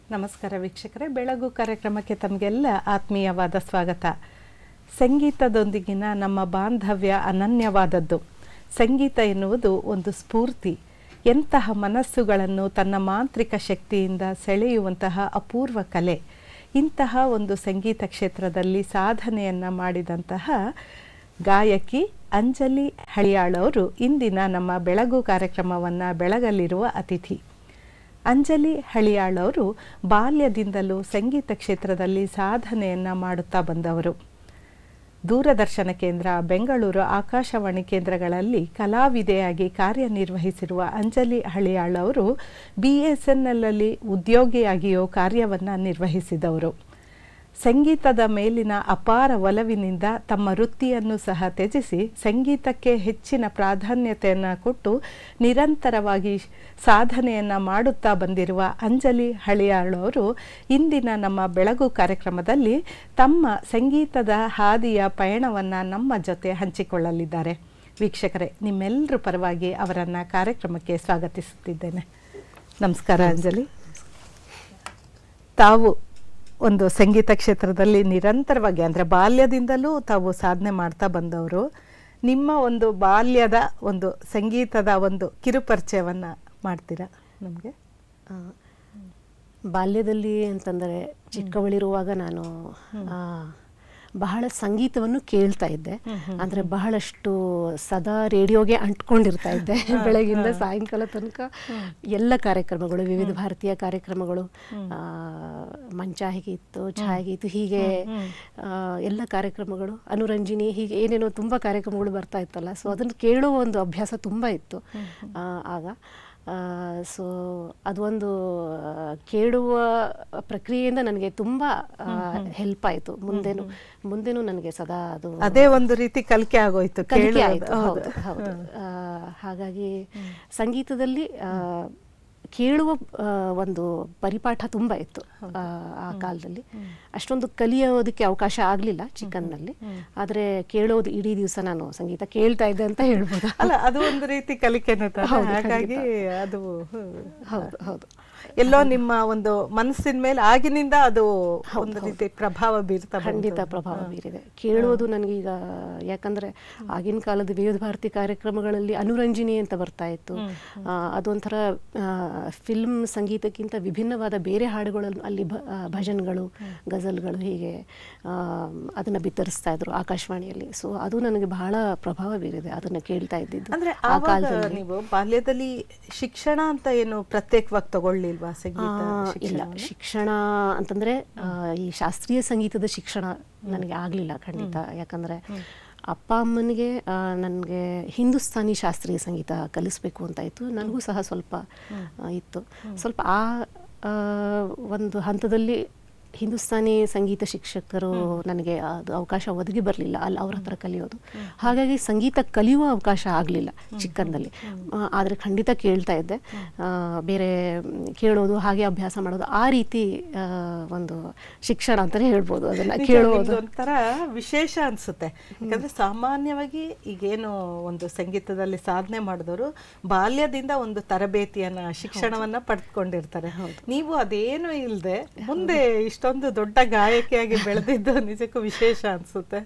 ನಮಸ್ಕಾರ ವೀಕ್ಷಕರೇ, ಬೆಳಗು ಕಾರ್ಯಕ್ರಮಕ್ಕೆ ತಮಗೆಲ್ಲ ಆತ್ಮೀಯವಾದ ಸ್ವಾಗತ. ಸಂಗೀತದೊಂದಿಗಿನ ನಮ್ಮ ಬಾಂಧವ್ಯ ಅನನ್ಯವಾದದ್ದು. ಸಂಗೀತ ಎನ್ನುವುದು ಒಂದು ಸ್ಫೂರ್ತಿ. ಎಂತಹ ಮನಸ್ಸುಗಳನ್ನು ತನ್ನ ಮಾಂತ್ರಿಕ ಶಕ್ತಿಯಿಂದ ಸೆಳೆಯುವಂತಹ ಅಪೂರ್ವ ಕಲೆ. ಇಂತಹ ಒಂದು ಸಂಗೀತ ಕ್ಷೇತ್ರದಲ್ಲಿ ಸಾಧನೆಯನ್ನು ಮಾಡಿದಂತಹ ಗಾಯಕಿ ಅಂಜಲಿ ಹಳಿಯಾಳ್ ಅವರು ಇಂದಿನ ನಮ್ಮ ಬೆಳಗು ಕಾರ್ಯಕ್ರಮವನ್ನು ಬೆಳಗಲಿರುವ ಅತಿಥಿ. ಅಂಜಲಿ ಹಳಿಯಾಳ್ ಅವರು ಬಾಲ್ಯದಿಂದಲೂ ಸಂಗೀತ ಕ್ಷೇತ್ರದಲ್ಲಿ ಸಾಧನೆಯನ್ನು ಮಾಡುತ್ತಾ ಬಂದವರು. ದೂರದರ್ಶನ ಕೇಂದ್ರ, ಬೆಂಗಳೂರು ಆಕಾಶವಾಣಿ ಕೇಂದ್ರಗಳಲ್ಲಿ ಕಲಾವಿದೆಯಾಗಿ ಕಾರ್ಯನಿರ್ವಹಿಸಿರುವ ಅಂಜಲಿ ಹಳಿಯಾಳ್ ಅವರು BSNLಲ್ಲಿ ಉದ್ಯೋಗಿಯಾಗಿಯೂ ಕಾರ್ಯವನ್ನು ನಿರ್ವಹಿಸಿದವರು. ಸಂಗೀತದ ಮೇಲಿನ ಅಪಾರ ಒಲವಿನಿಂದ ತಮ್ಮ ವೃತ್ತಿಯನ್ನು ಸಹ ತ್ಯಜಿಸಿ ಸಂಗೀತಕ್ಕೆ ಹೆಚ್ಚಿನ ಪ್ರಾಧಾನ್ಯತೆಯನ್ನು ಕೊಟ್ಟು ನಿರಂತರವಾಗಿ ಸಾಧನೆಯನ್ನು ಮಾಡುತ್ತಾ ಬಂದಿರುವ ಅಂಜಲಿ ಹಳಿಯಾಳ್ ಅವರು ಇಂದಿನ ನಮ್ಮ ಬೆಳಗು ಕಾರ್ಯಕ್ರಮದಲ್ಲಿ ತಮ್ಮ ಸಂಗೀತದ ಹಾದಿಯ ಪಯಣವನ್ನು ನಮ್ಮ ಜೊತೆ ಹಂಚಿಕೊಳ್ಳಲಿದ್ದಾರೆ. ವೀಕ್ಷಕರೇ, ನಿಮ್ಮೆಲ್ಲರ ಪರವಾಗಿ ಅವರನ್ನು ಕಾರ್ಯಕ್ರಮಕ್ಕೆ ಸ್ವಾಗತಿಸುತ್ತಿದ್ದೇನೆ. ನಮಸ್ಕಾರ ಅಂಜಲಿ. ತಾವು ಒಂದು ಸಂಗೀತ ಕ್ಷೇತ್ರದಲ್ಲಿ ನಿರಂತರವಾಗಿ ಅಂದರೆ ಬಾಲ್ಯದಿಂದಲೂ ತಾವು ಸಾಧನೆ ಮಾಡ್ತಾ ಬಂದವರು. ನಿಮ್ಮ ಒಂದು ಬಾಲ್ಯದ ಒಂದು ಸಂಗೀತದ ಒಂದು ಕಿರುಪರಿಚಯವನ್ನು ಮಾಡ್ತೀರಾ ನಮಗೆ? ಬಾಲ್ಯದಲ್ಲಿ ಅಂತಂದರೆ ಚಿಕ್ಕವಳಿರುವಾಗ ನಾನು ಬಹಳ ಸಂಗೀತವನ್ನು ಕೇಳ್ತಾ ಇದ್ದೆ. ಅಂದರೆ ಬಹಳಷ್ಟು ಸದಾ ರೇಡಿಯೋಗೆ ಅಂಟ್ಕೊಂಡಿರ್ತಾ ಇದ್ದೆ. ಬೆಳಗಿಂದ ಸಾಯಂಕಾಲ ತನಕ ಎಲ್ಲ ಕಾರ್ಯಕ್ರಮಗಳು, ವಿವಿಧ ಭಾರತೀಯ ಕಾರ್ಯಕ್ರಮಗಳು, ಮಂಚಾಹಿಗೀತು, ಛಾಯಾಗೀತು, ಹೀಗೆ ಎಲ್ಲ ಕಾರ್ಯಕ್ರಮಗಳು, ಅನುರಂಜಿನಿ, ಹೀಗೆ ಏನೇನೋ ತುಂಬ ಕಾರ್ಯಕ್ರಮಗಳು ಬರ್ತಾ ಇತ್ತಲ್ಲ. ಸೊ ಅದನ್ನು ಕೇಳುವ ಒಂದು ಅಭ್ಯಾಸ ತುಂಬ ಇತ್ತು ಆಗ. ಸೊ ಅದೊಂದು ಕೇಳುವ ಪ್ರಕ್ರಿಯೆಯಿಂದ ನನಗೆ ತುಂಬ ಹೆಲ್ಪ್ ಆಯಿತು. ಮುಂದೆನೂ ನನಗೆ ಸದಾ ಅದೇ ಒಂದು ರೀತಿ ಕಲಿಕೆ ಆಗೋಯ್ತು. ಹೌದು. ಹಾಗಾಗಿ ಸಂಗೀತದಲ್ಲಿ ಕೇಳುವ ಒಂದು ಪರಿಪಾಠ ತುಂಬ ಇತ್ತು ಆ ಕಾಲದಲ್ಲಿ. ಅಷ್ಟೊಂದು ಕಲಿಯೋದಕ್ಕೆ ಅವಕಾಶ ಆಗಲಿಲ್ಲ ಚಿಕ್ಕನ್ನಲ್ಲಿ. ಆದರೆ ಕೇಳೋದು ಇಡೀ ದಿವಸ ನಾನು ಸಂಗೀತ ಕೇಳ್ತಾ ಇದ್ದೆ ಅಂತ ಹೇಳ್ಬೋದು. ಅಲ್ಲ, ಅದು ಒಂದು ರೀತಿ ಕಲಿಕೆನೇ. ಹಾಗಾಗಿ ಅದು ಹೌದು ಎಲ್ಲೋ ನಿಮ್ಮ ಒಂದು ಮನಸ್ಸಿನ ಮೇಲೆ ಆಗಿನಿಂದ ಅದು ಒಂದು ರೀತಿ ಪ್ರಭಾವ ಬೀರ್ತಾ. ಖಂಡಿತ ಪ್ರಭಾವ ಬೀರಿದೆ. ಕೇಳೋದು ನನಗೀಗ, ಯಾಕಂದ್ರೆ ಆಗಿನ ಕಾಲದ ವಿವಿಧ ಭಾರತಿ ಕಾರ್ಯಕ್ರಮಗಳಲ್ಲಿ ಅನುರಂಜಿನಿ ಅಂತ ಬರ್ತಾ ಇತ್ತು. ಅದೊಂಥರ ಫಿಲ್ಮ್ ಸಂಗೀತಕ್ಕಿಂತ ವಿಭಿನ್ನವಾದ ಬೇರೆ ಹಾಡುಗಳು, ಅಲ್ಲಿ ಭಜನ್ಗಳು, ಗಜಲ್ಗಳು, ಹೀಗೆ ಅದನ್ನ ಬಿತ್ತರಿಸ್ತಾ ಇದ್ರು ಆಕಾಶವಾಣಿಯಲ್ಲಿ. ಸೊ ಅದು ನನಗೆ ಬಹಳ ಪ್ರಭಾವ ಬೀರಿದೆ, ಅದನ್ನ ಕೇಳ್ತಾ ಇದ್ದಿದ್ದು. ಅಂದ್ರೆ ಆ ಕಾಲದಲ್ಲಿ ನೀವು ಬಾಲ್ಯದಲ್ಲಿ ಶಿಕ್ಷಣ ಅಂತ ಏನು ಪ್ರತ್ಯೇಕವಾಗಿ ತಗೊಳ್ಳಿಲ್ವಾ? ಇಲ್ಲ, ಶಿಕ್ಷಣ ಅಂತಂದ್ರೆ ಈ ಶಾಸ್ತ್ರೀಯ ಸಂಗೀತದ ಶಿಕ್ಷಣ ನನಗೆ ಆಗ್ಲಿಲ್ಲ ಖಂಡಿತ. ಯಾಕಂದ್ರೆ ಅಪ್ಪ ಅಮ್ಮನಿಗೆ ನನಗೆ ಹಿಂದೂಸ್ತಾನಿ ಶಾಸ್ತ್ರೀಯ ಸಂಗೀತ ಕಲಿಸ್ಬೇಕು ಅಂತ ಇತ್ತು. ನನಗೂ ಸಹ ಸ್ವಲ್ಪ ಇತ್ತು. ಸ್ವಲ್ಪ ಆ ಒಂದು ಹಂತದಲ್ಲಿ ಹಿಂದೂಸ್ತಾನಿ ಸಂಗೀತ ಶಿಕ್ಷಕರು ನನಗೆ ಅದು ಅವಕಾಶ ಒದಗಿ ಬರಲಿಲ್ಲ ಅಲ್ಲಿ ಅವ್ರ ಹತ್ರ ಕಲಿಯೋದು. ಹಾಗಾಗಿ ಸಂಗೀತ ಕಲಿಯುವ ಅವಕಾಶ ಆಗಲಿಲ್ಲ ಚಿಕ್ಕಂದಲ್ಲಿ. ಆದರೆ ಖಂಡಿತ ಕೇಳ್ತಾ ಇದ್ದೆ, ಬೇರೆ ಕೇಳೋದು, ಹಾಗೆ ಅಭ್ಯಾಸ ಮಾಡೋದು, ಆ ರೀತಿ ಒಂದು ಶಿಕ್ಷಣ ಅಂತಲೇ ಹೇಳ್ಬೋದು. ಅದನ್ನು ಕೇಳೋದು ಒಂಥರ ವಿಶೇಷ ಅನಿಸುತ್ತೆ. ಯಾಕಂದರೆ ಸಾಮಾನ್ಯವಾಗಿ ಈಗೇನು ಒಂದು ಸಂಗೀತದಲ್ಲಿ ಸಾಧನೆ ಮಾಡಿದವರು ಬಾಲ್ಯದಿಂದ ಒಂದು ತರಬೇತಿಯನ್ನು, ಶಿಕ್ಷಣವನ್ನು ಪಡೆದುಕೊಂಡಿರ್ತಾರೆ. ನೀವು ಅದೇನು ಇಲ್ಲದೆ ಮುಂದೆ ಇಷ್ಟೊಂದು ದೊಡ್ಡ ಗಾಯಕಿಯಾಗಿ ಬೆಳೆದಿದ್ದು ನಿಜಕ್ಕೂ ವಿಶೇಷ ಅನ್ಸುತ್ತೆ.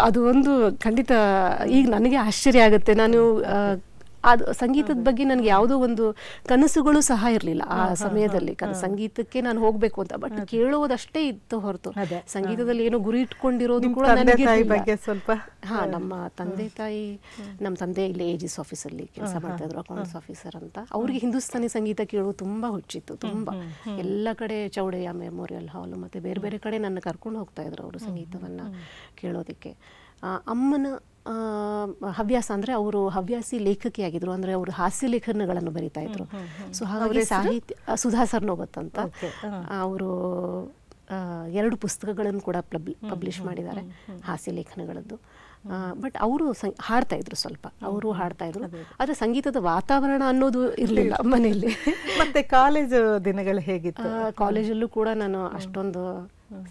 ಅದು ಒಂದು ಖಂಡಿತ ಈಗ ನನಗೆ ಆಶ್ಚರ್ಯ ಆಗುತ್ತೆ. ನಾನು ಅದು ಸಂಗೀತದ ಬಗ್ಗೆ ನನಗೆ ಯಾವುದೋ ಒಂದು ಕನಸುಗಳು ಸಹ ಇರಲಿಲ್ಲ ಆ ಸಮಯದಲ್ಲಿ. ಸಂಗೀತಕ್ಕೆ ನಾನು ಹೋಗ್ಬೇಕು ಅಂತ, ಬಟ್ ಕೇಳೋದಷ್ಟೇ ಇತ್ತು ಹೊರತು ಸಂಗೀತದಲ್ಲಿ ಏನೋ ಗುರಿ ಇಟ್ಕೊಂಡಿರೋದು ಕೂಡ ನನಗೆ ಸ್ವಲ್ಪ. ನಮ್ಮ ತಂದೆ ತಾಯಿ, ನಮ್ಮ ತಂದೆ ಇಲ್ಲಿ AGS ಆಫೀಸಲ್ಲಿ ಕೆಲಸ ಮಾಡ್ತಾ ಇದ್ರು, ಅಕೌಂಟ್ಸ್ ಆಫೀಸರ್ ಅಂತ. ಅವ್ರಿಗೆ ಹಿಂದೂಸ್ತಾನಿ ಸಂಗೀತ ಕೇಳೋದು ತುಂಬಾ ಹುಚ್ಚಿತ್ತು, ತುಂಬಾ. ಎಲ್ಲ ಕಡೆ ಚೌಡಯ್ಯ ಮೆಮೋರಿಯಲ್ ಹಾಲ್ ಮತ್ತೆ ಬೇರೆ ಬೇರೆ ಕಡೆ ನನ್ನ ಕರ್ಕೊಂಡು ಹೋಗ್ತಾ ಇದ್ರು ಅವರು ಸಂಗೀತವನ್ನ ಕೇಳೋದಕ್ಕೆ. ಅಮ್ಮನ ಹವ್ಯಾಸ ಅಂದರೆ ಅವರು ಹವ್ಯಾಸಿ ಲೇಖಕಿಯಾಗಿದ್ರು. ಅಂದರೆ ಅವರು ಹಾಸ್ಯ ಲೇಖನಗಳನ್ನು ಬರೀತಾ ಇದ್ರು. ಸೊ ಹಾಗಾಗಿ ಸಾಹಿತ್ಯ, ಸುಧಾ ಸರ್ನೋಬತ್ ಅಂತ, ಅವರು 2 ಪುಸ್ತಕಗಳನ್ನು ಕೂಡ ಪಬ್ಲಿಷ್ ಮಾಡಿದ್ದಾರೆ ಹಾಸ್ಯ ಲೇಖನಗಳದ್ದು. ಬಟ್ ಅವರು ಹಾಡ್ತಾ ಇದ್ರು, ಸ್ವಲ್ಪ ಅವರು ಹಾಡ್ತಾ ಇದ್ರು. ಆದರೆ ಸಂಗೀತದ ವಾತಾವರಣ ಅನ್ನೋದು ಇರಲಿಲ್ಲ ಮನೆಯಲ್ಲಿ. ಮತ್ತೆ ಕಾಲೇಜು ದಿನಗಳು ಹೇಗಿತ್ತು? ಕಾಲೇಜಲ್ಲೂ ಕೂಡ ನಾನು ಅಷ್ಟೊಂದು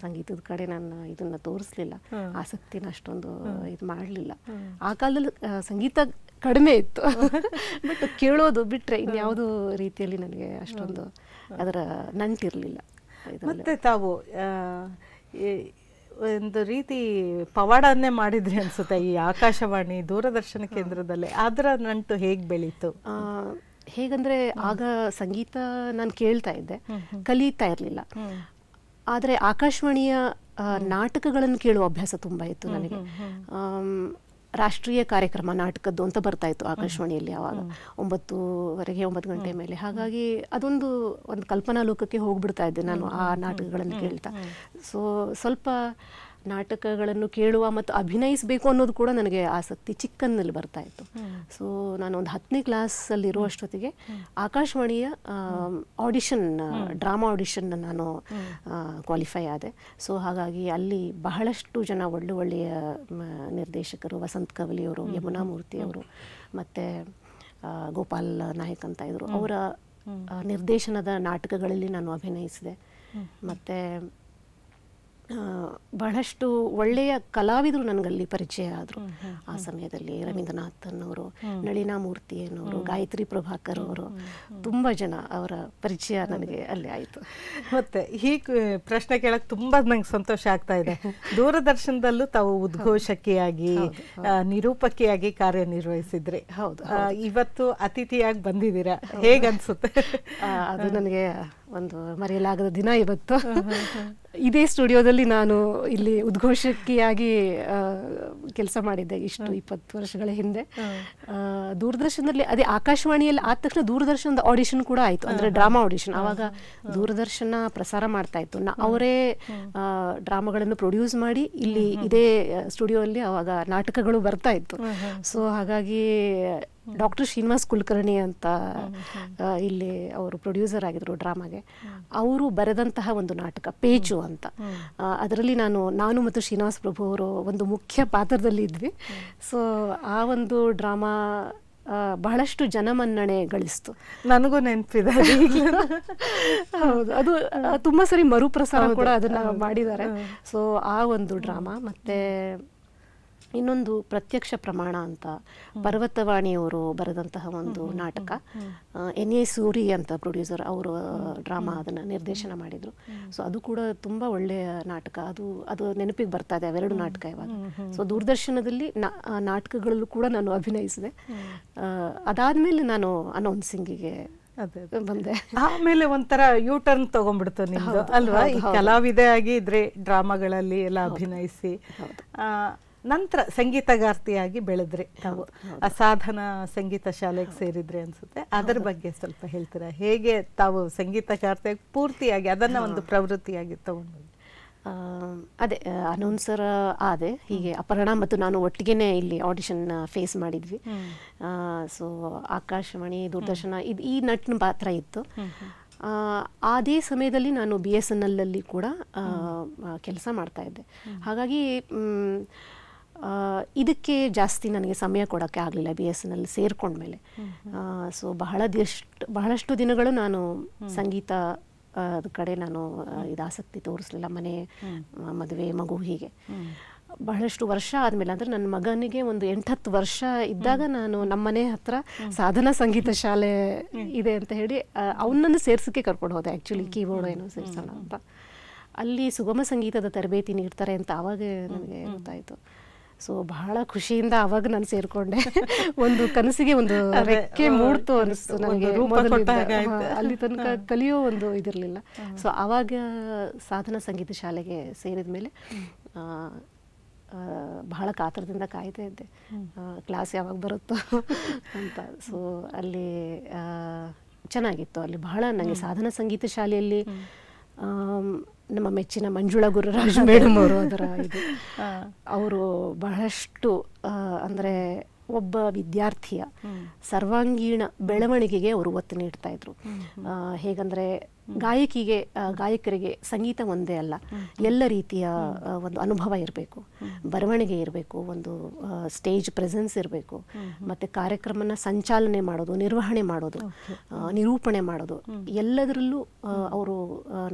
ಸಂಗೀತದ ಕಡೆ ನಾನು ಇದನ್ನ ತೋರಿಸ್ಲಿಲ್ಲ, ಆಸಕ್ತಿನ ಅಷ್ಟೊಂದು ಇದು ಮಾಡಲಿಲ್ಲ. ಆ ಕಾಲದಲ್ಲಿ ಸಂಗೀತ ಕಡಿಮೆ ಇತ್ತು. ಬಟ್ ಕೇಳೋದು ಬಿಟ್ಟರೆ ಇನ್ಯಾವುದೋ ರೀತಿಯಲ್ಲಿ ನನಗೆ ಅಷ್ಟೊಂದು ಅದರ ನಂಟಿರಲಿಲ್ಲ. ಮತ್ತೆ ತಾವು ಒಂದು ರೀತಿ ಪವಾಡನ್ನೇ ಮಾಡಿದ್ರಿ ಅನ್ಸುತ್ತೆ ಈ ಆಕಾಶವಾಣಿ ದೂರದರ್ಶನ ಕೇಂದ್ರದಲ್ಲಿ. ಅದರ ನಂಟು ಹೇಗೆ ಬೆಳೀತು? ಹೇಗಂದ್ರೆ ಆಗ ಸಂಗೀತ ನಾನು ಕೇಳ್ತಾ ಇದ್ದೆ, ಕಲಿತಾ ಇರಲಿಲ್ಲ. ಆದರೆ ಆಕಾಶವಾಣಿಯ ನಾಟಕಗಳನ್ನು ಕೇಳುವ ಅಭ್ಯಾಸ ತುಂಬ ಇತ್ತು ನನಗೆ. ರಾಷ್ಟ್ರೀಯ ಕಾರ್ಯಕ್ರಮ ನಾಟಕದ್ದು ಅಂತ ಬರ್ತಾ ಇತ್ತು ಆಕಾಶವಾಣಿಯಲ್ಲಿ ಆವಾಗ 9 ಗಂಟೆ ಮೇಲೆ. ಹಾಗಾಗಿ ಅದೊಂದು ಕಲ್ಪನಾ ಲೋಕಕ್ಕೆ ಹೋಗ್ಬಿಡ್ತಾ ಇದ್ದೆ ನಾನು ಆ ನಾಟಕಗಳನ್ನು ಕೇಳ್ತಾ. ಸೊ ಸ್ವಲ್ಪ ನಾಟಕಗಳನ್ನು ಕೇಳುವ ಮತ್ತು ಅಭಿನಯಿಸಬೇಕು ಅನ್ನೋದು ಕೂಡ ನನಗೆ ಆಸಕ್ತಿ ಚಿಕ್ಕಂದಲ್ಲಿ ಬರ್ತಾ ಇತ್ತು. ಸೊ ನಾನು ಒಂದು 10ನೇ ಕ್ಲಾಸಲ್ಲಿ ಇರುವಷ್ಟೊತ್ತಿಗೆ ಆಕಾಶವಾಣಿಯ ಆಡಿಷನ್, ಡ್ರಾಮಾ ಆಡಿಷನ್ ನಾನು ಕ್ವಾಲಿಫೈ ಆದೆ. ಸೊ ಹಾಗಾಗಿ ಅಲ್ಲಿ ಬಹಳಷ್ಟು ಜನ ಒಳ್ಳೆಯ ನಿರ್ದೇಶಕರು, ವಸಂತ್ ಕವಲಿಯವರು, ಯಮುನಾ ಮೂರ್ತಿಯವರು ಮತ್ತು ಗೋಪಾಲ್ ನಾಯಕ್ ಅಂತ ಇದ್ರು, ಅವರ ನಿರ್ದೇಶನದ ನಾಟಕಗಳಲ್ಲಿ ನಾನು ಅಭಿನಯಿಸಿದೆ. ಮತ್ತು ಬಹಳಷ್ಟು ಒಳ್ಳೆಯ ಕಲಾವಿದರು ನನಗಲ್ಲಿ ಪರಿಚಯ ಆದರು ಆ ಸಮಯದಲ್ಲಿ. ರವೀಂದ್ರನಾಥನ್ ಅವರು, ನಳಿನಾ ಮೂರ್ತಿ ಅನ್ನೋರು, ಗಾಯತ್ರಿ ಪ್ರಭಾಕರ್ ಅವರು, ತುಂಬ ಜನ ಅವರ ಪರಿಚಯ ನನಗೆ ಅಲ್ಲಿ ಆಯಿತು. ಮತ್ತೆ ಹೀಗೆ ಪ್ರಶ್ನೆ ಕೇಳಕ್ಕೆ ತುಂಬ ನಂಗೆ ಸಂತೋಷ ಆಗ್ತಾ ಇದೆ. ದೂರದರ್ಶನದಲ್ಲೂ ತಾವು ಉದ್ಘೋಷಕಿಯಾಗಿ, ನಿರೂಪಕಿಯಾಗಿ ಕಾರ್ಯನಿರ್ವಹಿಸಿದ್ರಿ. ಹೌದು. ಇವತ್ತು ಅತಿಥಿಯಾಗಿ ಬಂದಿದ್ದೀರಾ, ಹೇಗನ್ಸುತ್ತೆ? ಅದು ನನಗೆ ಒಂದು ಮರೆಯಲಾಗದ ದಿನ ಇವತ್ತು. ಇದೇ ಸ್ಟುಡಿಯೋದಲ್ಲಿ ನಾನು ಇಲ್ಲಿ ಉದ್ಘೋಷಕಿಯಾಗಿ ಕೆಲಸ ಮಾಡಿದ್ದೆ ಇಷ್ಟು 20 ವರ್ಷಗಳ ಹಿಂದೆ. ದೂರದರ್ಶನದಲ್ಲಿ ಅದೇ ಆಕಾಶವಾಣಿಯಲ್ಲಿ ಆದ ತಕ್ಷಣ ದೂರದರ್ಶನದ ಆಡಿಷನ್ ಕೂಡ ಆಯಿತು, ಅಂದರೆ ಡ್ರಾಮಾ ಆಡಿಷನ್. ಆವಾಗ ದೂರದರ್ಶನ ಪ್ರಸಾರ ಮಾಡ್ತಾ ಇತ್ತು, ಅವರೇ ಡ್ರಾಮಾಗಳನ್ನು ಪ್ರೊಡ್ಯೂಸ್ ಮಾಡಿ ಇಲ್ಲಿ ಇದೇ ಸ್ಟುಡಿಯೋಲ್ಲಿ ಆವಾಗ ನಾಟಕಗಳು ಬರ್ತಾ ಇತ್ತು. ಸೊ ಹಾಗಾಗಿ ಡಾಕ್ಟರ್ ಶ್ರೀನಿವಾಸ್ ಕುಲಕರ್ಣಿ ಅಂತ ಇಲ್ಲಿ ಅವರು ಪ್ರೊಡ್ಯೂಸರ್ ಆಗಿದ್ರು ಡ್ರಾಮಾಗೆ. ಅವರು ಬರೆದಂತಹ ಒಂದು ನಾಟಕ ಪೇಚು ಅಂತ, ಅದರಲ್ಲಿ ನಾನು ಮತ್ತು ಶ್ರೀನಿವಾಸ್ ಪ್ರಭು ಅವರು ಒಂದು ಮುಖ್ಯ ಪಾತ್ರದಲ್ಲಿ ಇದ್ವಿ. ಸೊ ಆ ಒಂದು ಡ್ರಾಮಾ ಬಹಳಷ್ಟು ಜನಮನ್ನಣೆ ಗಳಿಸ್ತು. ನನಗೂ ನೆನಪಿದೆ. ಹೌದು, ಅದು ತುಂಬ ಸರಿ ಮರುಪ್ರಸಾರ ಕೂಡ ಅದನ್ನ ಮಾಡಿದ್ದಾರೆ. ಸೊ ಆ ಒಂದು ಡ್ರಾಮಾ. ಮತ್ತೆ ಇನ್ನೊಂದು ಪ್ರತ್ಯಕ್ಷ ಪ್ರಮಾಣ ಅಂತ ಪರ್ವತವಾಣಿಯವರು ಬರೆದಂತಹ ಒಂದು ನಾಟಕ. ಎನ್ ಎ ಸೂರಿ ಅಂತ ಪ್ರೊಡ್ಯೂಸರ್, ಅವರು ಡ್ರಾಮಾ ಅದನ್ನು ನಿರ್ದೇಶನ ಮಾಡಿದರು. ಸೊ ಅದು ಕೂಡ ತುಂಬ ಒಳ್ಳೆಯ ನಾಟಕ. ಅದು ನೆನಪಿಗೆ ಬರ್ತಾ ಇದೆ, ಅವೆರಡು ನಾಟಕ ಇವಾಗ. ಸೊ ದೂರದರ್ಶನದಲ್ಲಿ ನಾಟಕಗಳಲ್ಲೂ ಕೂಡ ನಾನು ಅಭಿನಯಿಸಿದೆ. ಅದಾದಮೇಲೆ ನಾನು ಅನೌನ್ಸಿಂಗಿಗೆ ಬಂದೆ. ಆಮೇಲೆ ಒಂಥರ ಯೂ ಟರ್ನ್ ತಗೊಂಡ್ಬಿಡ್ತು ನಿಮ್ದು ಅಲ್ವಾ? ಈ ಕಲಾವಿದೆ ಆಗಿ ಇದ್ರೆ ಡ್ರಾಮಾಗಳಲ್ಲಿ ಎಲ್ಲ ಅಭಿನಯಿಸಿ ನಂತರ ಸಂಗೀತಗಾರ್ತಿಯಾಗಿ ಬೆಳೆದ್ರಿ ತಾವು. ಅಸಾಧನ ಸಂಗೀತ ಶಾಲೆಗೆ ಸೇರಿದ್ರಿ ಅನ್ಸುತ್ತೆ. ಅದರ ಬಗ್ಗೆ ಸ್ವಲ್ಪ ಹೇಳ್ತೀರಾ? ಹೇಗೆ ತಾವು ಸಂಗೀತಗಾರ್ತಿಯಾಗಿ ಪೂರ್ತಿಯಾಗಿ ಅದನ್ನ ಒಂದು ಪ್ರವೃತ್ತಿಯಾಗಿ ತಗೊಂಡು? ಅದೇ ಅನೌನ್ಸರ್ ಆದೆ. ಹೀಗೆ ಅಪರ್ಣಾ ಮತ್ತು ನಾನು ಒಟ್ಟಿಗೆನೆ ಇಲ್ಲಿ ಆಡಿಷನ್ ಫೇಸ್ ಮಾಡಿದ್ವಿ. ಸೊ ಆಕಾಶವಾಣಿ, ದೂರದರ್ಶನ ಈ ನಟನ ಪಾತ್ರ ಇತ್ತು. ಅದೇ ಸಮಯದಲ್ಲಿ ನಾನು BSNL ಅಲ್ಲಿ ಕೂಡ ಕೆಲಸ ಮಾಡ್ತಾ ಇದ್ದೆ. ಹಾಗಾಗಿ ಇದಕ್ಕೆ ಜಾಸ್ತಿ ನನಗೆ ಸಮಯ ಕೊಡೋಕ್ಕೆ ಆಗಲಿಲ್ಲ BSNL ಸೇರ್ಕೊಂಡ್ಮೇಲೆ. ಸೊ ಬಹಳಷ್ಟು ದಿನಗಳು ನಾನು ಸಂಗೀತ ಅದ ಕಡೆ ನಾನು ಆಸಕ್ತಿ ತೋರಿಸಲಿಲ್ಲ. ಮನೆ, ಮದುವೆ, ಮಗು ಹೀಗೆ ಬಹಳಷ್ಟು ವರ್ಷ ಆದಮೇಲೆ, ಅಂದರೆ ನನ್ನ ಮಗನಿಗೆ ಒಂದು 8-10 ವರ್ಷ ಇದ್ದಾಗ ನಾನು ನಮ್ಮನೆ ಹತ್ರ ಸಾಧನಾ ಸಂಗೀತ ಶಾಲೆ ಇದೆ ಅಂತ ಹೇಳಿ ಅವನನ್ನು ಸೇರ್ಸೋಕ್ಕೆ ಕರ್ಕೊಂಡು ಹೋದೆ. ಆ್ಯಕ್ಚುಲಿ ಕೀಬೋರ್ಡ್ ಏನೋ ಸೇರಿಸೋಣ ಅಂತ. ಅಲ್ಲಿ ಸುಗಮ ಸಂಗೀತದ ತರಬೇತಿ ನೀಡ್ತಾರೆ ಅಂತ ಆವಾಗ ನನಗೆ ಗೊತ್ತಾಯಿತು. ಸೊ ಬಹಳ ಖುಷಿಯಿಂದ ಆವಾಗ ನಾನು ಸೇರಿಕೊಂಡೆ. ಒಂದು ಕನಸಿಗೆ ಒಂದು ರೆಕ್ಕೆ ಮೂಡ್ತು ಅನಿಸ್ತು ನನಗೆ. ಅಲ್ಲಿ ತನಕ ಕಲಿಯೋ ಒಂದು ಇದಿರಲಿಲ್ಲ. ಸೊ ಆವಾಗ ಸಾಧನಾ ಸಂಗೀತ ಶಾಲೆಗೆ ಸೇರಿದ ಮೇಲೆ ಬಹಳ ಕಾತರದಿಂದ ಕಾಯ್ತಾ ಇದ್ದೆ, ಕ್ಲಾಸ್ ಯಾವಾಗ ಬರುತ್ತೋ ಅಂತ. ಸೊ ಅಲ್ಲಿ ಚೆನ್ನಾಗಿತ್ತು. ಅಲ್ಲಿ ಬಹಳ ನನಗೆ ಸಾಧನಾ ಸಂಗೀತ ಶಾಲೆಯಲ್ಲಿ ನಮ್ಮ ಮೆಚ್ಚಿನ ಮಂಜುಳಾ ಗುರುರಾಜ್ ಮೇಡಮ್ ಅವರು, ಅವರು ಬಹಳಷ್ಟು ಅಂದರೆ ಒಬ್ಬ ವಿದ್ಯಾರ್ಥಿಯ ಸರ್ವಾಂಗೀಣ ಬೆಳವಣಿಗೆಗೆ ಅವರು ಒತ್ತು ನೀಡ್ತಾ ಇದ್ರು. ಹೇಗಂದರೆ ಗಾಯಕರಿಗೆ ಸಂಗೀತ ಒಂದೇ ಅಲ್ಲ, ಎಲ್ಲ ರೀತಿಯ ಒಂದು ಅನುಭವ ಇರಬೇಕು, ಬರವಣಿಗೆ ಇರಬೇಕು, ಒಂದು ಸ್ಟೇಜ್ ಪ್ರೆಸೆನ್ಸ್ ಇರಬೇಕು, ಮತ್ತು ಕಾರ್ಯಕ್ರಮನ ಸಂಚಾಲನೆ ಮಾಡೋದು, ನಿರ್ವಹಣೆ ಮಾಡೋದು, ನಿರೂಪಣೆ ಮಾಡೋದು, ಎಲ್ಲದರಲ್ಲೂ ಅವರು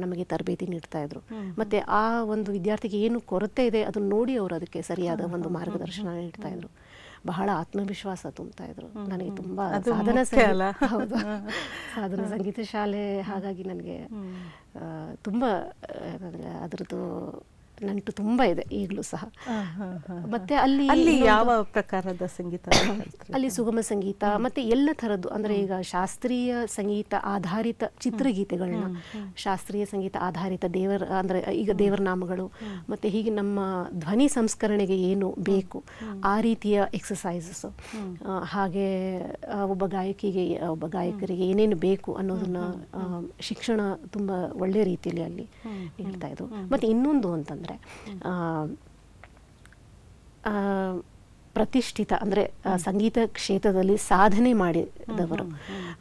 ನಮಗೆ ತರಬೇತಿ ನೀಡ್ತಾ ಇದ್ರು. ಮತ್ತು ಆ ಒಂದು ವಿದ್ಯಾರ್ಥಿಗೆ ಏನು ಕೊರತೆ ಇದೆ ಅದನ್ನು ನೋಡಿ ಅವರು ಅದಕ್ಕೆ ಸರಿಯಾದ ಒಂದು ಮಾರ್ಗದರ್ಶನ ನೀಡ್ತಾ ಇದ್ರು. ಬಹಳ ಆತ್ಮವಿಶ್ವಾಸ ತುಂಬ್ತಾ ಇದ್ರು. ನನಗೆ ತುಂಬಾ ಅದು ಸಾಧನಾ ಮುಖ್ಯ ಅಲ್ಲ? ಹೌದು, ಸಾಧನಾ ಸಂಗೀತ ಶಾಲೆ, ಹಾಗಾಗಿ ನನಗೆ ತುಂಬ ನನಗೆ ಅದರದ್ದು ನಂಟು ತುಂಬ ಇದೆ ಈಗಲೂ ಸಹ. ಮತ್ತೆ ಅಲ್ಲಿ ಯಾವ ಪ್ರಕಾರದ ಸಂಗೀತ ಕಲ್ತ್ರಿ? ಅಲ್ಲಿ ಸುಗಮ ಸಂಗೀತ ಮತ್ತೆ ಎಲ್ಲ ಥರದ್ದು, ಅಂದರೆ ಈಗ ಶಾಸ್ತ್ರೀಯ ಸಂಗೀತ ಆಧಾರಿತ ಚಿತ್ರಗೀತೆಗಳನ್ನ, ಶಾಸ್ತ್ರೀಯ ಸಂಗೀತ ಆಧಾರಿತ ದೇವರ, ಅಂದರೆ ಈಗ ದೇವರ ನಾಮಗಳು, ಮತ್ತೆ ಹೀಗೆ ನಮ್ಮ ಧ್ವನಿ ಸಂಸ್ಕರಣೆಗೆ ಏನು ಬೇಕು ಆ ರೀತಿಯ ಎಕ್ಸಸೈಸಸ್, ಹಾಗೆ ಒಬ್ಬ ಗಾಯಕರಿಗೆ ಏನೇನು ಬೇಕು ಅನ್ನೋದನ್ನ ಶಿಕ್ಷಣ ತುಂಬ ಒಳ್ಳೆ ರೀತಿಯಲ್ಲಿ ಅಲ್ಲಿ ನೀಡ್ತಾ ಇದ್ರು. ಮತ್ತೆ ಇನ್ನೊಂದು ಅಂತಂದರೆ ಪ್ರತಿಷ್ಠಿತ, ಅಂದರೆ ಸಂಗೀತ ಕ್ಷೇತ್ರದಲ್ಲಿ ಸಾಧನೆ ಮಾಡಿದವರು,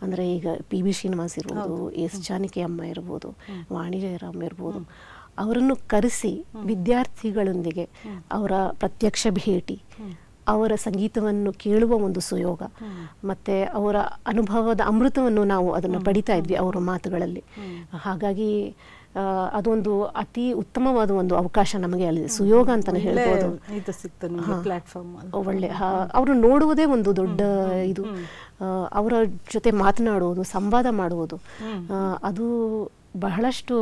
ಅಂದರೆ ಈಗ ಪಿ.ಬಿ. ಶ್ರೀನಿವಾಸ್ ಇರ್ಬೋದು, ಎಸ್ ಜಾನಕಿ ಅಮ್ಮ ಇರ್ಬೋದು, ವಾಣಿ ಜಯರಾಮ್ ಇರ್ಬೋದು, ಅವರನ್ನು ಕರೆಸಿ ವಿದ್ಯಾರ್ಥಿಗಳೊಂದಿಗೆ ಅವರ ಪ್ರತ್ಯಕ್ಷ ಭೇಟಿ, ಅವರ ಸಂಗೀತವನ್ನು ಕೇಳುವ ಒಂದು ಸುಯೋಗ, ಮತ್ತು ಅವರ ಅನುಭವದ ಅಮೃತವನ್ನು ನಾವು ಅದನ್ನು ಪಡಿತಾ ಇದ್ವಿ ಅವರ ಮಾತುಗಳಲ್ಲಿ. ಹಾಗಾಗಿ ಅದೊಂದು ಅತಿ ಉತ್ತಮವಾದ ಒಂದು ಅವಕಾಶ ನಮಗೆ ಅಲ್ಲಿ, ಸುಯೋಗ ಅಂತಲೇ ಹೇಳ್ಬೋದು. ಒಳ್ಳೆ ಅವರು ನೋಡುವುದೇ ಒಂದು ದೊಡ್ಡ ಇದು, ಅವರ ಜೊತೆ ಮಾತನಾಡುವುದು, ಸಂವಾದ ಮಾಡುವುದು, ಅದು ಬಹಳಷ್ಟು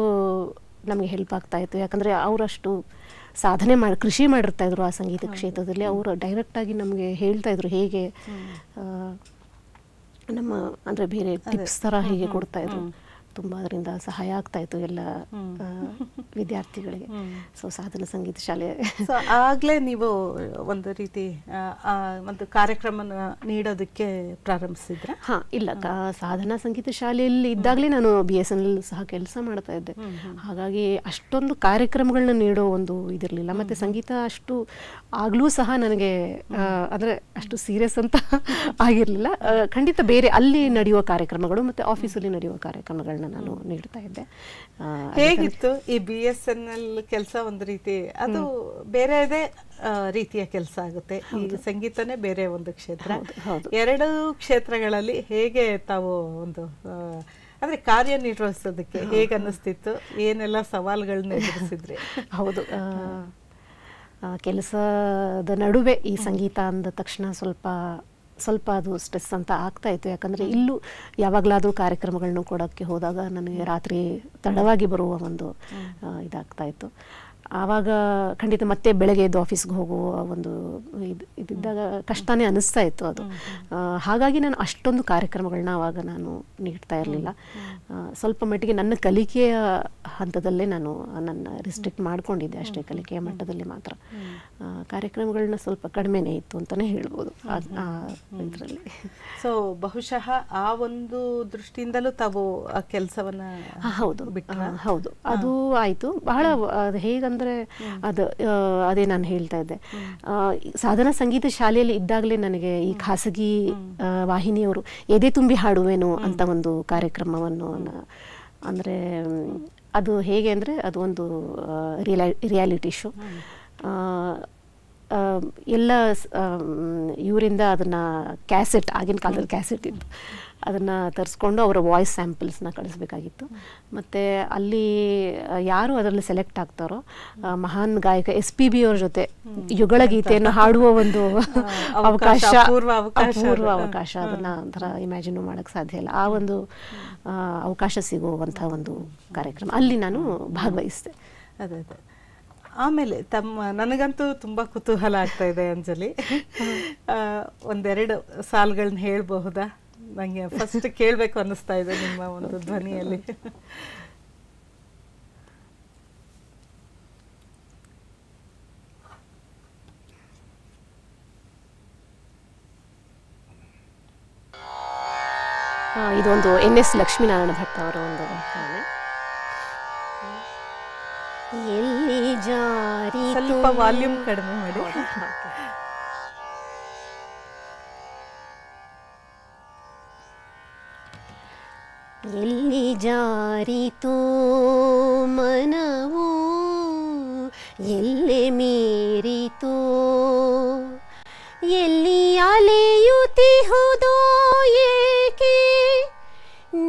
ನಮಗೆ ಹೆಲ್ಪ್ ಆಗ್ತಾ ಇತ್ತು. ಯಾಕಂದರೆ ಅವರಷ್ಟು ಸಾಧನೆ ಕೃಷಿ ಮಾಡಿರ್ತಾ ಇದ್ರು ಆ ಸಂಗೀತ ಕ್ಷೇತ್ರದಲ್ಲಿ. ಅವರು ಡೈರೆಕ್ಟಾಗಿ ನಮಗೆ ಹೇಳ್ತಾ ಇದ್ರು ಹೇಗೆ ನಮ್ಮ, ಅಂದರೆ ಬೇರೆ ಟಿಪ್ಸ್ ಥರ ಹೀಗೆ ಕೊಡ್ತಾ ಇದ್ರು. ತುಂಬ ಅದರಿಂದ ಸಹಾಯ ಆಗ್ತಾ ಇತ್ತು ಎಲ್ಲ ವಿದ್ಯಾರ್ಥಿಗಳಿಗೆ. ಸೊ ಸಾಧನ ಸಂಗೀತ ಶಾಲೆ ಆಗಲೇ ನೀವು ಒಂದು ರೀತಿ ಒಂದು ಕಾರ್ಯಕ್ರಮ ನೀಡೋದಕ್ಕೆ ಪ್ರಾರಂಭಿಸಿದ್ರ? ಇಲ್ಲ, ಸಾಧನಾ ಸಂಗೀತ ಶಾಲೆಯಲ್ಲಿ ಇದ್ದಾಗಲೇ ನಾನು BSNL ಸಹ ಕೆಲಸ ಮಾಡ್ತಾ ಇದ್ದೆ. ಹಾಗಾಗಿ ಅಷ್ಟೊಂದು ಕಾರ್ಯಕ್ರಮಗಳನ್ನ ನೀಡೋ ಒಂದು ಇದಿರಲಿಲ್ಲ. ಮತ್ತು ಸಂಗೀತ ಅಷ್ಟು ಆಗಲೂ ಸಹ ನನಗೆ ಅಂದರೆ ಅಷ್ಟು ಸೀರಿಯಸ್ ಅಂತ ಆಗಿರಲಿಲ್ಲ. ಖಂಡಿತ ಬೇರೆ ಅಲ್ಲಿ ನಡೆಯುವ ಕಾರ್ಯಕ್ರಮಗಳು ಮತ್ತು ಆಫೀಸಲ್ಲಿ ನಡೆಯುವ ಕಾರ್ಯಕ್ರಮಗಳನ್ನ ನಾನು ನೀಡ್ತಾ ಇದ್ದೆ. ಹೇಗಿತ್ತು ಈ BSNL ಕೆಲಸ? ಒಂದು ರೀತಿ ಅದು ಬೇರೆದೇ ರೀತಿಯ ಕೆಲಸ ಆಗುತ್ತೆ. ಈಗ ಸಂಗೀತನೇ ಬೇರೆ ಒಂದು ಕ್ಷೇತ್ರ. ಎರಡು ಕ್ಷೇತ್ರಗಳಲ್ಲಿ ಹೇಗೆ ತಾವು ಒಂದು ಅಂದ್ರೆ ಕಾರ್ಯನಿರ್ವಹಿಸೋದಕ್ಕೆ ಹೇಗೆ ಅನ್ನಿಸ್ತಿತ್ತು? ಏನೆಲ್ಲ ಸವಾಲುಗಳನ್ನ ಎದುರಿಸಿದ್ರಿ? ಹೌದು, ಕೆಲಸದ ನಡುವೆ ಈ ಸಂಗೀತ ಅಂದ ತಕ್ಷಣ ಸ್ವಲ್ಪ ಅದು ಸ್ಟ್ರೆಸ್ ಅಂತ ಆಗ್ತಾ ಇತ್ತು. ಯಾಕಂದರೆ ಇಲ್ಲೂ ಯಾವಾಗಲಾದರೂ ಕಾರ್ಯಕ್ರಮಗಳನ್ನೂ ಕೊಡೋಕ್ಕೆ ಹೋದಾಗ ನನಗೆ ರಾತ್ರಿ ತಡವಾಗಿ ಬರುವ ಒಂದು ಇದಾಗ್ತಾ ಇತ್ತು. ಆವಾಗ ಖಂಡಿತ ಮತ್ತೆ ಬೆಳಗ್ಗೆ ಎದ್ದು ಆಫೀಸ್ಗೆ ಹೋಗುವ ಒಂದು ಇದಿದ್ದಾಗ ಕಷ್ಟನೇ ಅನ್ನಿಸ್ತಾ ಇತ್ತು ಅದು. ಹಾಗಾಗಿ ನಾನು ಅಷ್ಟೊಂದು ಕಾರ್ಯಕ್ರಮಗಳನ್ನ ಆವಾಗ ನಾನು ನೀಡ್ತಾ ಇರಲಿಲ್ಲ. ಸ್ವಲ್ಪ ಮಟ್ಟಿಗೆ ನನ್ನ ಕಲಿಕೆಯ ಹಂತದಲ್ಲೇ ನಾನು ರಿಸ್ಟ್ರಿಕ್ಟ್ ಮಾಡ್ಕೊಂಡಿದ್ದೆ ಅಷ್ಟೇ, ಕಲಿಕೆಯ ಮಟ್ಟದಲ್ಲಿ ಮಾತ್ರ. ಕಾರ್ಯಕ್ರಮಗಳನ್ನ ಸ್ವಲ್ಪ ಕಡಿಮೆನೇ ಇತ್ತು ಅಂತಲೇ ಹೇಳ್ಬೋದು ಇದರಲ್ಲಿ. ಸೊ ಬಹುಶಃ ಆ ಒಂದು ದೃಷ್ಟಿಯಿಂದಲೂ ತಾವು ಆ ಕೆಲಸವನ್ನು ಹೌದು ಅದು ಆಯಿತು. ಬಹಳ ಹೇಗಂದ್ರೆ ಅದೇ ನಾನು ಹೇಳ್ತಾ ಇದ್ದೆ, ಸಾಧನಾ ಸಂಗೀತ ಶಾಲೆಯಲ್ಲಿ ಇದ್ದಾಗಲೇ ನನಗೆ ಈ ಖಾಸಗಿ ವಾಹಿನಿಯವರು ಎದೆ ತುಂಬಿ ಹಾಡುವೆನು ಅಂತ ಒಂದು ಕಾರ್ಯಕ್ರಮವನ್ನು, ಅಂದರೆ ಅದು ಹೇಗೆ ಅಂದರೆ ಅದು ಒಂದು ರಿಯಾಲಿಟಿ ಶೋ. ಎಲ್ಲ ಇವರಿಂದ ಅದನ್ನು ಕ್ಯಾಸೆಟ್, ಆಗಿನ ಕಾಲದಲ್ಲಿ ಕ್ಯಾಸೆಟ್ ಇತ್ತು, ಅದನ್ನು ತರಿಸ್ಕೊಂಡು ಅವರ ವಾಯ್ಸ್ ಸ್ಯಾಂಪಲ್ಸ್ನ ಕಳಿಸ್ಬೇಕಾಗಿತ್ತು. ಮತ್ತು ಅಲ್ಲಿ ಯಾರು ಅದರಲ್ಲಿ ಸೆಲೆಕ್ಟ್ ಆಗ್ತಾರೋ ಮಹಾನ್ ಗಾಯಕ SPB ಅವ್ರ ಜೊತೆ ಯುಗಳ ಗೀತೆಯನ್ನು ಹಾಡುವ ಒಂದು ಅಪೂರ್ವ ಅವಕಾಶ. ಅದನ್ನು ಒಂಥರ ಇಮ್ಯಾಜಿನ್ ಮಾಡೋಕ್ಕೆ ಸಾಧ್ಯ ಇಲ್ಲ. ಆ ಒಂದು ಅವಕಾಶ ಸಿಗುವಂಥ ಒಂದು ಕಾರ್ಯಕ್ರಮ ಅಲ್ಲಿ ನಾನು ಭಾಗವಹಿಸಿದೆ. ಅದೇ ಆಮೇಲೆ ನನಗಂತೂ ತುಂಬ ಕುತೂಹಲ ಆಗ್ತಾ ಇದೆ ಅಂಜಲಿ, ಒಂದೆರಡು ಸಾಲುಗಳನ್ನ ಹೇಳ್ಬಹುದಾ? ನನಗೆ ಫಸ್ಟ್ ಕೇಳಬೇಕು ಅನ್ನಿಸ್ತಾ ಇದೆ ನಿಮ್ಮ ಒಂದು ಧ್ವನಿಯಲ್ಲಿ. ಇದೊಂದು NS ಲಕ್ಷ್ಮೀನಾರಾಯಣ ಭಟ್ ಅವರ ಒಂದು ಹಾಡು. ಎಲ್ಲಿ ಜಾರಿ, ಸ್ವಲ್ಪ ವಾಲ್ಯೂಮ್ ಕಡಿಮೆ ಮಾಡಿ. ಎಲ್ಲಿ ಜಾರಿತೋ ಮನವು, ಎಲ್ಲೆ ಮೀರಿತೋ, ಎಲ್ಲಿ ಅಲೆಯುತ್ತಿಹುದೋ ಏಕೆ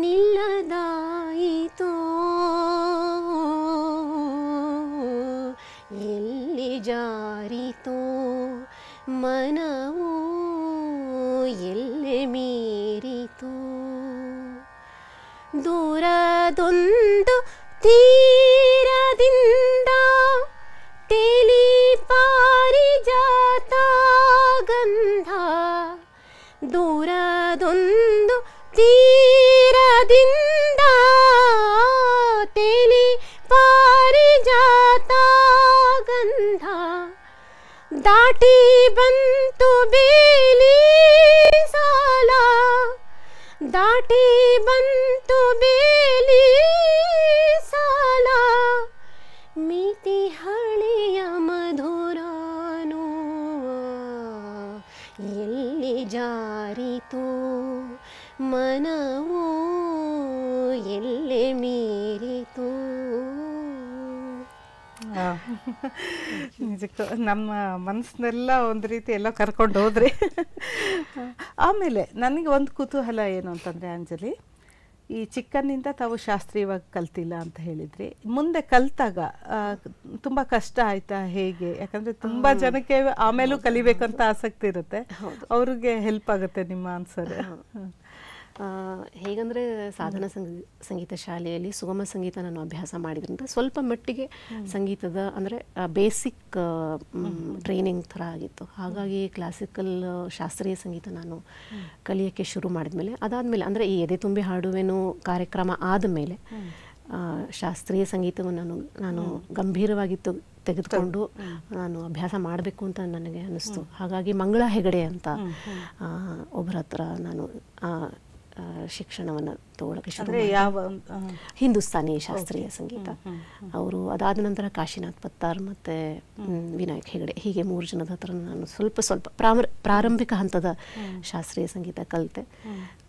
ನಿಲ್ಲದಾಯಿತೋ, ಎಲ್ಲಿ ಜಾರಿತೋ ಮನವು ದೂರದೊಂದು ತೀರದಿಂದ ತೇಲಿ ಪಾರಿಜಾತ ಗಂಧ, ದೂರದೊಂದು ತೀರದಿಂದ ತೇಲಿ ಪಾರಿಜಾತ ಗಂಧ, ದಾಟಿ ಬಂತು ಬೇಲಿ ಸಾಲ, ದಾಟಿ ಬಂತು ಬೇಲಿ ಸಾಲ, ಮಿತಿ ಹಳೆಯ ಮಧುರಾನು ಎಲ್ಲಿ ಜಾರಿತು ಮನವು ಎಲ್ಲೆ ಮೀರಿತು. ನಿಜಕ್ಕೂ ನಮ್ಮ ಮನಸ್ಸನ್ನೆಲ್ಲ ಒಂದು ರೀತಿ ಎಲ್ಲ ಕರ್ಕೊಂಡು ಹೋದ್ರಿ. ಆಮೇಲೆ ನನಗೆ ಒಂದು ಕುತೂಹಲ ಏನು ಅಂತಂದರೆ ಅಂಜಲಿ, ಈ ಚಿಕ್ಕನ್ನಿಂದ ತಾವು ಶಾಸ್ತ್ರೀಯವಾಗಿ ಕಲ್ತಿಲ್ಲ ಅಂತ ಹೇಳಿದ್ರಿ, ಮುಂದೆ ಕಲ್ತಾಗ ತುಂಬ ಕಷ್ಟ ಆಯ್ತಾ ಹೇಗೆ? ಯಾಕಂದರೆ ತುಂಬ ಜನಕ್ಕೆ ಆಮೇಲೂ ಕಲಿಬೇಕಂತ ಆಸಕ್ತಿ ಇರುತ್ತೆ, ಅವ್ರಿಗೆ ಹೆಲ್ಪ್ ಆಗುತ್ತೆ ನಿಮ್ಮ ಆನ್ಸರ್. ಹೇಗಂದರೆ ಸಾಧನ ಸಂಗೀತ ಶಾಲೆಯಲ್ಲಿ ಸುಗಮ ಸಂಗೀತ ನಾನು ಅಭ್ಯಾಸ ಮಾಡಿದ್ರಿಂದ ಸ್ವಲ್ಪ ಮಟ್ಟಿಗೆ ಸಂಗೀತದ ಅಂದರೆ ಬೇಸಿಕ್ ಟ್ರೈನಿಂಗ್ ಥರ ಆಗಿತ್ತು. ಹಾಗಾಗಿ ಕ್ಲಾಸಿಕಲ್ ಶಾಸ್ತ್ರೀಯ ಸಂಗೀತ ನಾನು ಕಲಿಯೋಕ್ಕೆ ಶುರು ಮಾಡಿದ್ಮೇಲೆ, ಅದಾದಮೇಲೆ ಅಂದರೆ ಈ ಎದೆ ತುಂಬಿ ಹಾಡುವೆನು ಕಾರ್ಯಕ್ರಮ ಆದಮೇಲೆ ಶಾಸ್ತ್ರೀಯ ಸಂಗೀತವನ್ನು ನಾನು ಗಂಭೀರವಾಗಿ ತೆಗೆದುಕೊಂಡು ನಾನು ಅಭ್ಯಾಸ ಮಾಡಬೇಕು ಅಂತ ನನಗೆ ಅನ್ನಿಸ್ತು. ಹಾಗಾಗಿ ಮಂಗಳ ಹೆಗಡೆ ಅಂತ ಒಬ್ಬರ ಹತ್ರ ನಾನು ಶಿಕ್ಷಣವನ್ನು ತಗೊಳ್ಳೋಕೆ ಶುರು ಮಾಡಿದೆ. ಹಿಂದೂಸ್ತಾನಿ ಶಾಸ್ತ್ರೀಯ ಸಂಗೀತ ಅವರು. ಅದಾದ ನಂತರ ಕಾಶಿನಾಥ್ ಪತ್ತಾರ್ ಮತ್ತು ವಿನಾಯಕ್ ಹೆಗಡೆ, ಹೀಗೆ 3 ಜನದ ಹತ್ರ ನಾನು ಸ್ವಲ್ಪ ಪ್ರಾರಂಭಿಕ ಹಂತದ ಶಾಸ್ತ್ರೀಯ ಸಂಗೀತ ಕಲಿತೆ.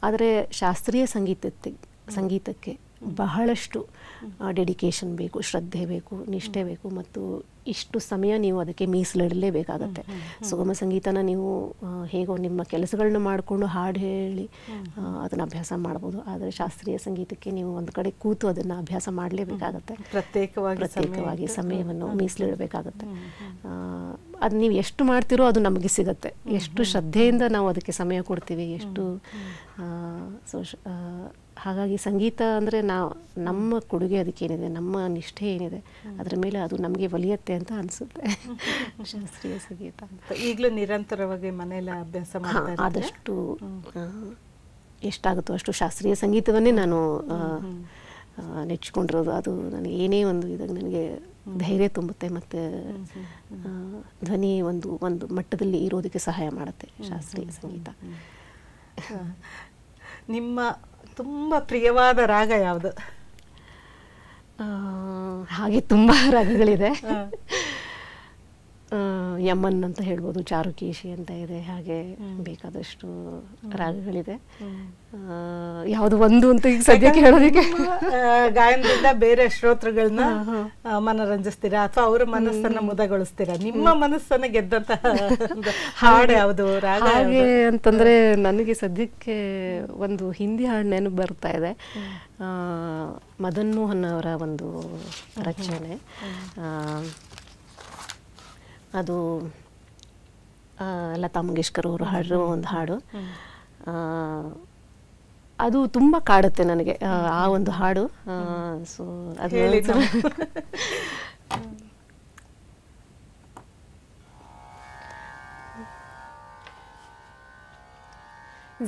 ಆದರೆ ಶಾಸ್ತ್ರೀಯ ಸಂಗೀತಕ್ಕೆ ಬಹಳಷ್ಟು ಡೆಡಿಕೇಶನ್ ಬೇಕು, ಶ್ರದ್ಧೆ ಬೇಕು, ನಿಷ್ಠೆ ಬೇಕು, ಮತ್ತು ಇಷ್ಟು ಸಮಯ ನೀವು ಅದಕ್ಕೆ ಮೀಸಲಿಡಲೇಬೇಕಾಗತ್ತೆ. ಸುಗಮ ಸಂಗೀತನ ನೀವು ಹೇಗೋ ನಿಮ್ಮ ಕೆಲಸಗಳನ್ನ ಮಾಡಿಕೊಂಡು ಹಾಡು ಹೇಳಿ ಅದನ್ನು ಅಭ್ಯಾಸ ಮಾಡ್ಬೋದು, ಆದರೆ ಶಾಸ್ತ್ರೀಯ ಸಂಗೀತಕ್ಕೆ ನೀವು ಒಂದು ಕಡೆ ಕೂತು ಅದನ್ನು ಅಭ್ಯಾಸ ಮಾಡಲೇಬೇಕಾಗತ್ತೆ. ಪ್ರತ್ಯೇಕವಾಗಿ ಸಮಯವನ್ನು ಮೀಸಲಿಡಬೇಕಾಗತ್ತೆ. ಅದು ನೀವು ಎಷ್ಟು ಮಾಡ್ತೀರೋ ಅದು ನಮಗೆ ಸಿಗತ್ತೆ, ಎಷ್ಟು ಶ್ರದ್ಧೆಯಿಂದ ನಾವು ಅದಕ್ಕೆ ಸಮಯ ಕೊಡ್ತೀವಿ, ಎಷ್ಟು ಹಾಗಾಗಿ ಸಂಗೀತ ಅಂದರೆ ನಮ್ಮ ಕೊಡುಗೆ ಅದಕ್ಕೇನಿದೆ, ನಮ್ಮ ನಿಷ್ಠೆ ಏನಿದೆ ಅದರ ಮೇಲೆ ಅದು ನಮಗೆ ಒಲಿಯತ್ತೆ ಅಂತ ಅನಿಸುತ್ತೆ ಶಾಸ್ತ್ರೀಯ ಸಂಗೀತ. ಈಗಲೂ ನಿರಂತರವಾಗಿ ಮನೆಯಲ್ಲ ಅಭ್ಯಾಸ ಮಾಡ್ತಾ ಆದಷ್ಟು ಎಷ್ಟಾಗುತ್ತೋ ಅಷ್ಟು ಶಾಸ್ತ್ರೀಯ ಸಂಗೀತವನ್ನೇ ನಾನು ನೆಚ್ಚಿಕೊಂಡಿರೋದು. ಅದು ನನಗೆ ಏನೇ ಒಂದು ಇದಾಗ ನನಗೆ ಧೈರ್ಯ ತುಂಬುತ್ತೆ ಮತ್ತು ಧ್ವನಿ ಒಂದು ಮಟ್ಟದಲ್ಲಿ ಇರೋದಕ್ಕೆ ಸಹಾಯ ಮಾಡುತ್ತೆ ಶಾಸ್ತ್ರೀಯ ಸಂಗೀತ. ನಿಮ್ಮ ತುಂಬ ಪ್ರಿಯವಾದ ರಾಗ ಯಾವುದು? ಹಾಗೆ ತುಂಬ ರಾಗಗಳಿದೆ. ಯಮನ್ ಅಂತ ಹೇಳ್ಬೋದು, ಚಾರುಕೇಶಿ ಅಂತ ಇದೆ, ಹಾಗೆ ಬೇಕಾದಷ್ಟು ರಾಗಗಳಿದೆ. ಯಾವುದು ಒಂದು ಅಂತ ಈಗ ಸದ್ಯಕ್ಕೆ ಹೇಳೋದಕ್ಕೆ ಗಾಯನದಿಂದ ಬೇರೆ ಶ್ರೋತೃಗಳನ್ನ ಮನರಂಜಿಸ್ತೀರಾ ಅಥವಾ ಅವರ ಮನಸ್ಸನ್ನ ಮುದಗೊಳಿಸ್ತೀರಾ? ನಿಮ್ಮ ಮನಸ್ಸನ್ನ ಗೆದ್ದಂತಹ ಹಾಡು ಯಾವುದು, ರಾಗ ಹಾಗೆ ಅಂತಂದ್ರೆ ನನಗೆ ಸದ್ಯಕ್ಕೆ ಒಂದು ಹಿಂದಿ ಹಾಡು ನೆನಪು ಬರ್ತಾ ಇದೆ. ಮದನ್ ಮೋಹನ್ ಅವರ ಒಂದು ರಚನೆ, ಅದು ಲತಾ ಮಂಗೇಶ್ಕರ್ ಅವರು ಹಾಡಿರೋ ಒಂದು ಹಾಡು. ಅದು ತುಂಬ ಕಾಡುತ್ತೆ ನನಗೆ ಆ ಒಂದು ಹಾಡು. ಸೊ ಅದು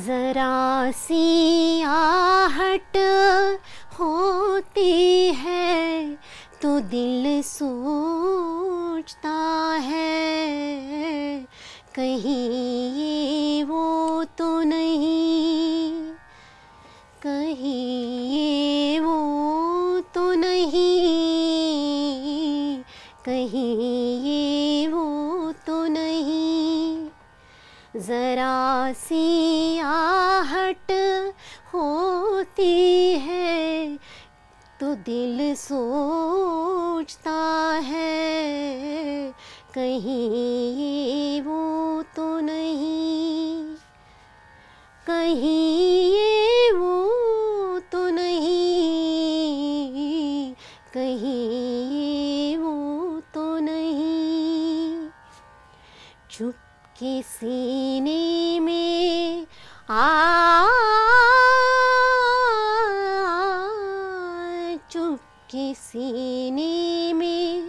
ज़रा सी आहट होती है तो दिल सोचता है, कहीं ये वो तो नहीं, कहीं ये वो तो नहीं, कहीं ये वो तो नहीं, ज़रा सी आहट होती है तो दिल सोचता है, कहीं ये वो तो नहीं, कहीं ये वो तो नहीं, कहीं ये वो तो नहीं, चुपके सीने में सीने में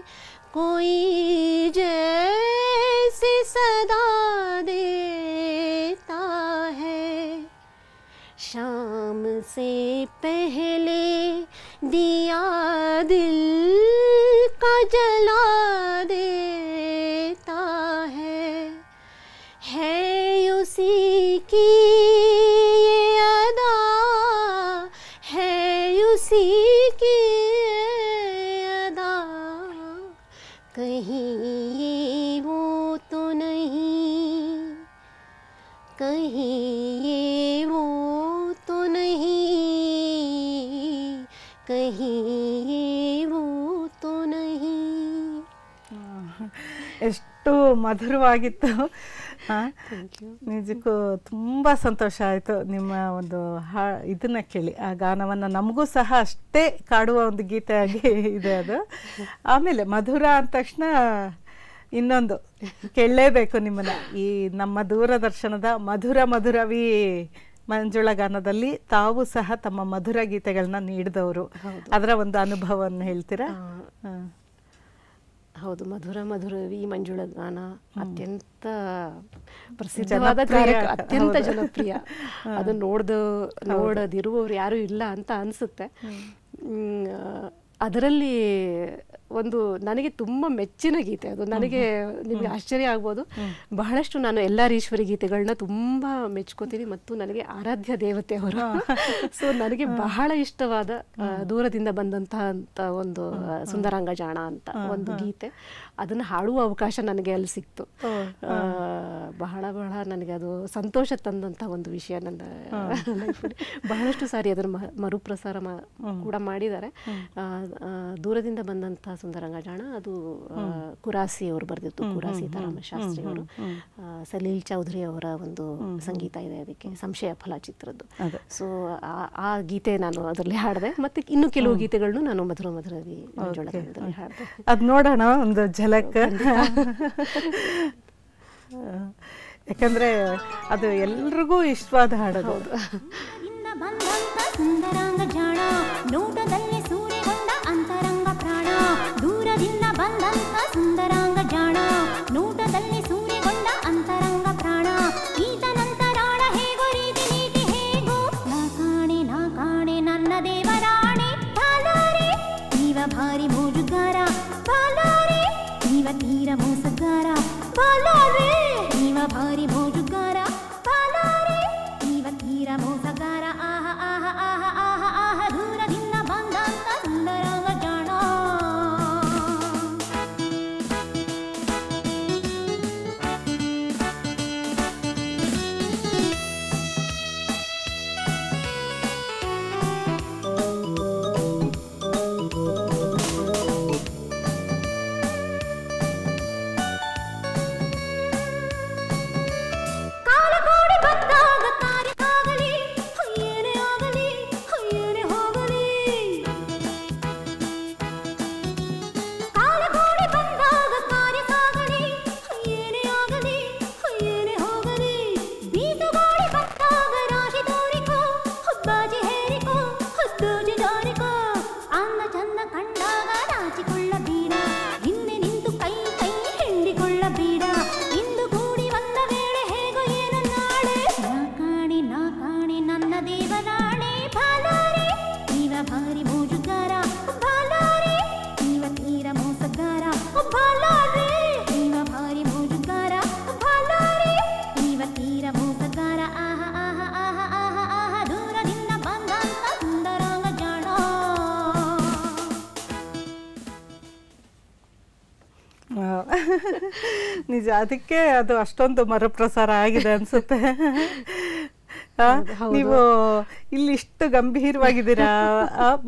कोई जैसे सदा देता है, शाम से पहले दिया दिल का जला देता है उसी की ये अदा, है उसी की अदा, कहीं ये वो तो नहीं, कहीं ये वो तो नहीं, कहीं ये वो तो नहीं. ಎಷ್ಟು ಮಧುರವಾಗಿತ್ತು. ನಿಜಕ್ಕೂ ತುಂಬ ಸಂತೋಷ ಆಯಿತು ನಿಮ್ಮ ಒಂದು ಇದನ್ನ ಕೇಳಿ. ಆ ಗಾನವನ್ನು ನಮಗೂ ಸಹ ಅಷ್ಟೇ ಕಾಡುವ ಒಂದು ಗೀತೆಯಾಗಿ ಇದೆ ಅದು. ಆಮೇಲೆ ಮಧುರ ಅಂದ ತಕ್ಷಣ ಇನ್ನೊಂದು ಕೇಳಲೇಬೇಕು ನಿಮ್ಮನ್ನ. ಈ ನಮ್ಮ ದೂರದರ್ಶನದ ಮಧುರ ಮಧುರವಿ ಮಂಜುಳ ಗಾನದಲ್ಲಿ ತಾವು ಸಹ ತಮ್ಮ ಮಧುರ ಗೀತೆಗಳನ್ನ ನೀಡಿದವರು. ಅದರ ಒಂದು ಅನುಭವವನ್ನು ಹೇಳ್ತೀರಾ? ಹೌದು, ಮಧುರ ಮಧುರವಿ ಮಂಜುಳ ಗಾನ ಅತ್ಯಂತ ಪ್ರಸಿದ್ಧವಾದ ಕಾರ್ಯಕ್ರಮ, ಅತ್ಯಂತ ಜನಪ್ರಿಯ. ಅದು ನೋಡದಿರುವವರು ಯಾರು ಇಲ್ಲ ಅಂತ ಅನಿಸುತ್ತೆ. ಅದರಲ್ಲಿ ಒಂದು ನನಗೆ ತುಂಬ ಮೆಚ್ಚಿನ ಗೀತೆ ಅದು. ನನಗೆ ನಿಮಗೆ ಆಶ್ಚರ್ಯ ಆಗ್ಬೋದು, ಬಹಳಷ್ಟು ನಾನು ಎಲ್ಲಾರೀಶ್ವರಿ ಗೀತೆಗಳನ್ನ ತುಂಬ ಮೆಚ್ಕೋತೀನಿ ಮತ್ತು ನನಗೆ ಆರಾಧ್ಯ ದೇವತೆ ಅವರು. ಸೊ ನನಗೆ ಬಹಳ ಇಷ್ಟವಾದ ದೂರದಿಂದ ಬಂದಂತಹ ಒಂದು ಸುಂದರಾಂಗ ಜಾಣ ಅಂತ ಒಂದು ಗೀತೆ, ಅದನ್ನು ಹಾಡುವ ಅವಕಾಶ ನನಗೆ ಅಲ್ಲಿ ಸಿಕ್ತು. ಬಹಳ ಬಹಳ ನನಗೆ ಅದು ಸಂತೋಷ ತಂದಂಥ ಒಂದು ವಿಷಯ. ನನ್ನ ಲೈಫಲ್ಲಿ ಬಹಳಷ್ಟು ಸಾರಿ ಅದನ್ನು ಮರುಪ್ರಸಾರ ಕೂಡ ಮಾಡಿದ್ದಾರೆ. ದೂರದಿಂದ ಬಂದಂಥ ಸುಂದರಾಂಗ ಜಾಣ ಅದು ಕುರಾಸಿ ಅವರು ಬರೆದಿತ್ತು, ಕುರಾಸಿ ಸೀತಾರಾಮ ಶಾಸ್ತ್ರಿ ಅವರು. ಸಲೀಲ್ ಚೌಧರಿ ಅವರ ಒಂದು ಸಂಗೀತ ಇದೆ ಅದಕ್ಕೆ, ಸಂಶಯ ಫಲ ಚಿತ್ರದ್ದು. ಸೊ ಆ ಗೀತೆ ನಾನು ಅದರಲ್ಲಿ ಹಾಡಿದೆ. ಮತ್ತೆ ಇನ್ನು ಕೆಲವು ಗೀತೆಗಳನ್ನು ನಾನು ಮಧುರ ಮಧುರವಿ ಮಂಜುಳ ಗಾನದಲ್ಲಿ ಹಾಡಿದೆ. ಅದು ನೋಡೋಣ ಒಂದು ಝಲಕ್. ಯಾಕಂದ್ರೆ ಅದು ಎಲ್ರಿಗೂ ಇಷ್ಟವಾದ ಹಾಡೋದು. ಸುಂದರಾಂಗ ಜಾಣ ನೋಟದಲ್ಲಿ ಸೂರೆಗೊಂಡ ಅಂತರಂಗ ಪ್ರಾಣ, ದೂರದಿಂದ ಬಂದಂತ ಸುಂದರಾಂಗ ಜಾಣ ನೋಟದಲ್ಲಿ ಸೂರೆಗೊಂಡ ಅಂತರಂಗ ಪ್ರಾಣ, ಈತನಂತರಾಳ ಹೇಗೋ ರೀತಿ ನೀತಿ ಹೇಗೋ, ನಾ ಕಾಣೆ ನನ್ನ ದೇವರಾಣೆ, ಬಾಲಾರೆ ನೀವ ಭಾರಿ ಮೋಜುಗಾರ, ಬಾಲಾರೆ ನೀವ ತೀರ ಮೋಸಗಾರ, ಬಾಲಾರೆ ನೀವ ಭಾರಿ ಮೋಜುಗಾರ, ಬಾಲಾರೆ ನೀವ ತೀರ ಮೋಸಗಾರ, ಆಹ ಆಹ ಆಹ ಆಹ ಆಹ ದೂರದಿಂದ ಬಂದಂತ ಸುಂದರಾಂಗ ಜಾಣ. ನಿಜ, ಅದಕ್ಕೆ ಅದು ಅಷ್ಟೊಂದು ಮರುಪ್ರಸಾರ ಆಗಿದೆ ಅನ್ಸುತ್ತೆ. ನೀವು ಇಲ್ಲಿ ಇಷ್ಟು ಗಂಭೀರವಾಗಿದ್ದೀರಾ,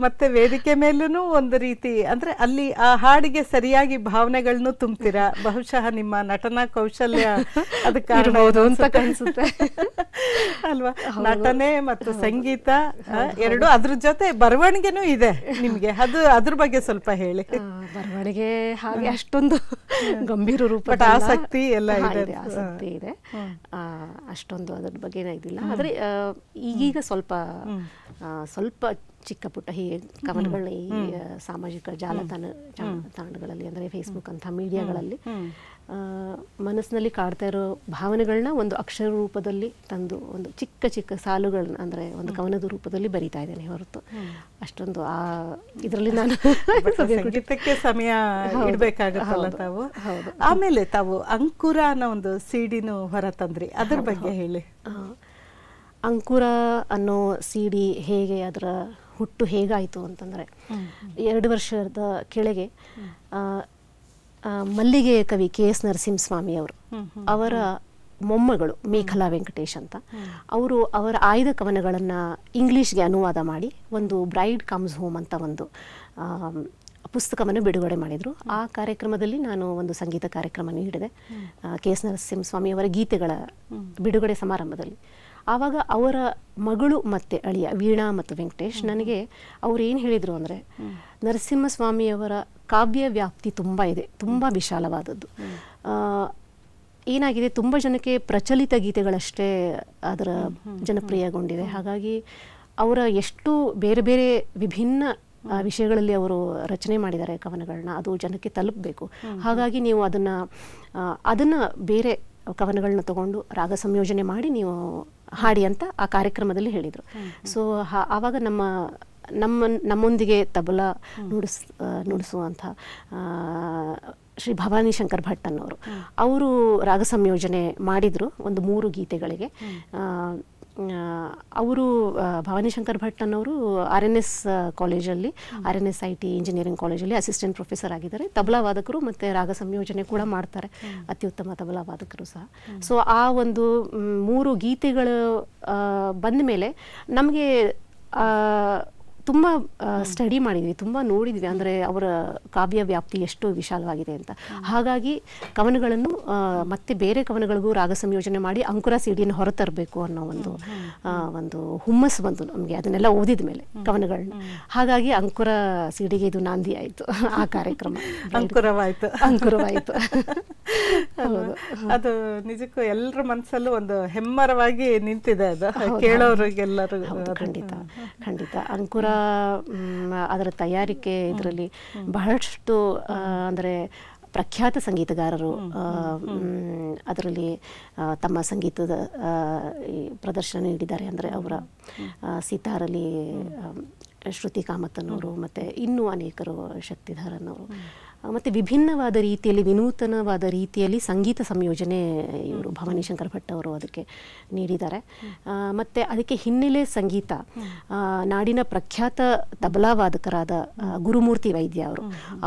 ಮತ್ತೆ ವೇದಿಕೆ ಮೇಲೂ ಒಂದು ರೀತಿ ಅಂದ್ರೆ ಅಲ್ಲಿ ಆ ಹಾಡಿಗೆ ಸರಿಯಾಗಿ ಭಾವನೆಗಳನ್ನು ತುಂಬ್ತೀರಾ. ಬಹುಶಃ ನಿಮ್ಮ ನಟನಾ ಕೌಶಲ್ಯ ಅದಕ್ಕೆ ಕಾರಣಬಹುದು ಅಂತ ಕಾಣಿಸುತ್ತೆ ಅಲ್ವಾ? ನಟನೆ ಮತ್ತು ಸಂಗೀತ ಎರಡು, ಅದ್ರ ಜೊತೆ ಬರವಣಿಗೆನೂ ಇದೆ ನಿಮ್ಗೆ. ಅದ್ರ ಬಗ್ಗೆ ಸ್ವಲ್ಪ ಹೇಳಿ. ಬರವಣಿಗೆ ಹಾಗೆ ಅಷ್ಟೊಂದು ಗಂಭೀರ ರೂಪ, ಆಸಕ್ತಿ ಎಲ್ಲ ಇದೆ, ಆಸಕ್ತಿ ಇದೆ. ಅಷ್ಟೊಂದು ಅದ್ರ ಬಗ್ಗೆ ಇದಿಲ್ಲ. ಆದ್ರೆ ಈಗೀಗ ಸ್ವಲ್ಪ ಸ್ವಲ್ಪ ಚಿಕ್ಕ ಪುಟ್ಟ ಹೀಗೆ ಕವನಗಳನ್ನ ಈ ಸಾಮಾಜಿಕ ಜಾಲತಾಣಗಳಲ್ಲಿ ಅಂದರೆ ಫೇಸ್ಬುಕ್ ಅಂಥ ಮೀಡಿಯಾಗಳಲ್ಲಿ ಮನಸ್ಸಿನಲ್ಲಿ ಕಾಡ್ತಾ ಇರೋ ಭಾವನೆಗಳನ್ನ ಒಂದು ಅಕ್ಷರ ರೂಪದಲ್ಲಿ ತಂದು ಒಂದು ಚಿಕ್ಕ ಚಿಕ್ಕ ಸಾಲುಗಳನ್ನ ಅಂದರೆ ಒಂದು ಕವನದ ರೂಪದಲ್ಲಿ ಬರಿತಾ ಇದ್ದೇನೆ ಹೊರತು ಅಷ್ಟೊಂದು ಇದರಲ್ಲಿ ನಾನು ಸಂಗೀತಕ್ಕೆ ಸಮಯ ಇಡಬೇಕಾಗುತ್ತಲ್ಲ ತಾವು. ಆಮೇಲೆ ತಾವು ಅಂಕುರ ಅನ್ನೋ ಒಂದು ಸಿಡಿನೂ ಹೊರ ತಂದ್ರಿ, ಅದ್ರ ಬಗ್ಗೆ ಹೇಳಿ. ಅಂಕುರ ಅನ್ನೋ ಸಿಡಿ ಹೇಗೆ, ಅದರ ಹುಟ್ಟು ಹೇಗಾಯಿತು ಅಂತಂದರೆ 2 ವರ್ಷದ ಕೆಳಗೆ ಮಲ್ಲಿಗೆ ಕವಿ KS ನರಸಿಂಹಸ್ವಾಮಿಯವರು ಅವರ ಮೊಮ್ಮಗಳು ಮೇಖಲಾ ವೆಂಕಟೇಶ್ ಅಂತ ಅವರು ಅವರ ಆಯ್ದ ಕವನಗಳನ್ನು ಇಂಗ್ಲೀಷ್ಗೆ ಅನುವಾದ ಮಾಡಿ ಒಂದು ಬ್ರೈಡ್ ಕಮ್ಸ್ ಹೋಮ್ ಅಂತ ಒಂದು ಪುಸ್ತಕವನ್ನು ಬಿಡುಗಡೆ ಮಾಡಿದರು. ಆ ಕಾರ್ಯಕ್ರಮದಲ್ಲಿ ನಾನು ಒಂದು ಸಂಗೀತ ಕಾರ್ಯಕ್ರಮ ನೀಡಿದೆ KS ನರಸಿಂಹಸ್ವಾಮಿಯವರ ಗೀತೆಗಳ ಬಿಡುಗಡೆ ಸಮಾರಂಭದಲ್ಲಿ. ಆವಾಗ ಅವರ ಮಗಳು ಮತ್ತು ಅಳಿಯ ವೀಣಾ ಮತ್ತು ವೆಂಕಟೇಶ್ ನನಗೆ ಅವ್ರು ಏನು ಹೇಳಿದರು ಅಂದರೆ, ನರಸಿಂಹಸ್ವಾಮಿಯವರ ಕಾವ್ಯ ವ್ಯಾಪ್ತಿ ತುಂಬ ಇದೆ, ತುಂಬ ವಿಶಾಲವಾದದ್ದು. ಏನಾಗಿದೆ, ತುಂಬ ಜನಕ್ಕೆ ಪ್ರಚಲಿತ ಗೀತೆಗಳಷ್ಟೇ ಅದರ ಜನಪ್ರಿಯಗೊಂಡಿದೆ. ಹಾಗಾಗಿ ಅವರ ಎಷ್ಟು ಬೇರೆ ಬೇರೆ ವಿಭಿನ್ನ ವಿಷಯಗಳಲ್ಲಿ ಅವರು ರಚನೆ ಮಾಡಿದ್ದಾರೆ ಕವನಗಳನ್ನ, ಅದು ಜನಕ್ಕೆ ತಲುಪಬೇಕು. ಹಾಗಾಗಿ ನೀವು ಅದನ್ನು ಬೇರೆ ಕವನಗಳನ್ನ ತಗೊಂಡು ರಾಗ ಸಂಯೋಜನೆ ಮಾಡಿ ನೀವು ಹಾಡಿ ಅಂತ ಆ ಕಾರ್ಯಕ್ರಮದಲ್ಲಿ ಹೇಳಿದರು. ಸೊ ಆವಾಗ ನಮ್ಮೊಂದಿಗೆ ತಬಲಾ ನುಡಿಸುವಂಥ ಶ್ರೀ ಭವಾನಿ ಶಂಕರ್ ಭಟ್ ಅನ್ನೋರು ಅವರು ರಾಗ ಸಂಯೋಜನೆ ಮಾಡಿದರು ಒಂದು 3 ಗೀತೆಗಳಿಗೆ. ಅವರು ಭವಾನಿ ಶಂಕರ್ ಭಟ್ ಅನ್ನೋರು RNS ಕಾಲೇಜಲ್ಲಿ RNS IT ಇಂಜಿನಿಯರಿಂಗ್ ಕಾಲೇಜಲ್ಲಿ ಅಸಿಸ್ಟೆಂಟ್ ಪ್ರೊಫೆಸರ್ ಆಗಿದ್ದಾರೆ. ತಬಲಾ ವಾದಕರು ಮತ್ತು ರಾಗ ಸಂಯೋಜನೆ ಕೂಡ ಮಾಡ್ತಾರೆ, ಅತ್ಯುತ್ತಮ ತಬಲಾ ವಾದಕರು ಸಹ. ಸೊ ಆ ಒಂದು 3 ಗೀತೆಗಳು ಬಂದ ಮೇಲೆ ನಮಗೆ ತುಂಬ ಸ್ಟಡಿ ಮಾಡಿದ್ವಿ, ತುಂಬ ನೋಡಿದ್ವಿ, ಅಂದರೆ ಅವರ ಕಾವ್ಯ ವ್ಯಾಪ್ತಿ ಎಷ್ಟು ವಿಶಾಲವಾಗಿದೆ ಅಂತ. ಹಾಗಾಗಿ ಕವನಗಳನ್ನು ಮತ್ತೆ ಬೇರೆ ಕವನಗಳಿಗೂ ರಾಗ ಸಂಯೋಜನೆ ಮಾಡಿ ಅಂಕುರ ಸಿಡಿಯನ್ನು ಹೊರತರಬೇಕು ಅನ್ನೋ ಒಂದು ಹುಮ್ಮಸ್ಸು ಬಂತು ನಮಗೆ ಅದನ್ನೆಲ್ಲ ಓದಿದ ಮೇಲೆ ಕವನಗಳನ್ನ. ಹಾಗಾಗಿ ಅಂಕುರ ಸಿಡಿಗೆ ಇದು ನಾಂದಿ ಆಯಿತು, ಆ ಕಾರ್ಯಕ್ರಮ ಅಂಕುರವಾಯಿತು. ಅದು ನಿಜಕ್ಕೂ ಎಲ್ಲರ ಮನಸ್ಸಲ್ಲೂ ಒಂದು ಹೆಮ್ಮರವಾಗಿ ನಿಂತಿದೆ, ಅದು ಕೇಳೋರಿಗೆಲ್ಲರೂ. ಖಂಡಿತ ಅಂಕುರ ಅದರ ತಯಾರಿಕೆ ಇದರಲ್ಲಿ ಬಹಳಷ್ಟು ಅಂದರೆ ಪ್ರಖ್ಯಾತ ಸಂಗೀತಗಾರರು ಅದರಲ್ಲಿ ತಮ್ಮ ಸಂಗೀತದ ಪ್ರದರ್ಶನ ನೀಡಿದ್ದಾರೆ. ಅಂದರೆ ಅವರ ಸಿತಾರಲ್ಲಿ ಶ್ರುತಿ ಕಾಮತ್ ಅನ್ನೋರು ಮತ್ತು ಇನ್ನೂ ಅನೇಕರು, ಶಕ್ತಿಧರನ್ನವರು, ಮತ್ತು ವಿಭಿನ್ನವಾದ ರೀತಿಯಲ್ಲಿ ವಿನೂತನವಾದ ರೀತಿಯಲ್ಲಿ ಸಂಗೀತ ಸಂಯೋಜನೆ ಇವರು ಭವಾನಿ ಶಂಕರ್ ಭಟ್ ಅವರು ಅದಕ್ಕೆ ನೀಡಿದ್ದಾರೆ. ಮತ್ತು ಅದಕ್ಕೆ ಹಿನ್ನೆಲೆ ಸಂಗೀತ ನಾಡಿನ ಪ್ರಖ್ಯಾತ ತಬಲಾ ವಾದಕರಾದ ಗುರುಮೂರ್ತಿ ವೈದ್ಯ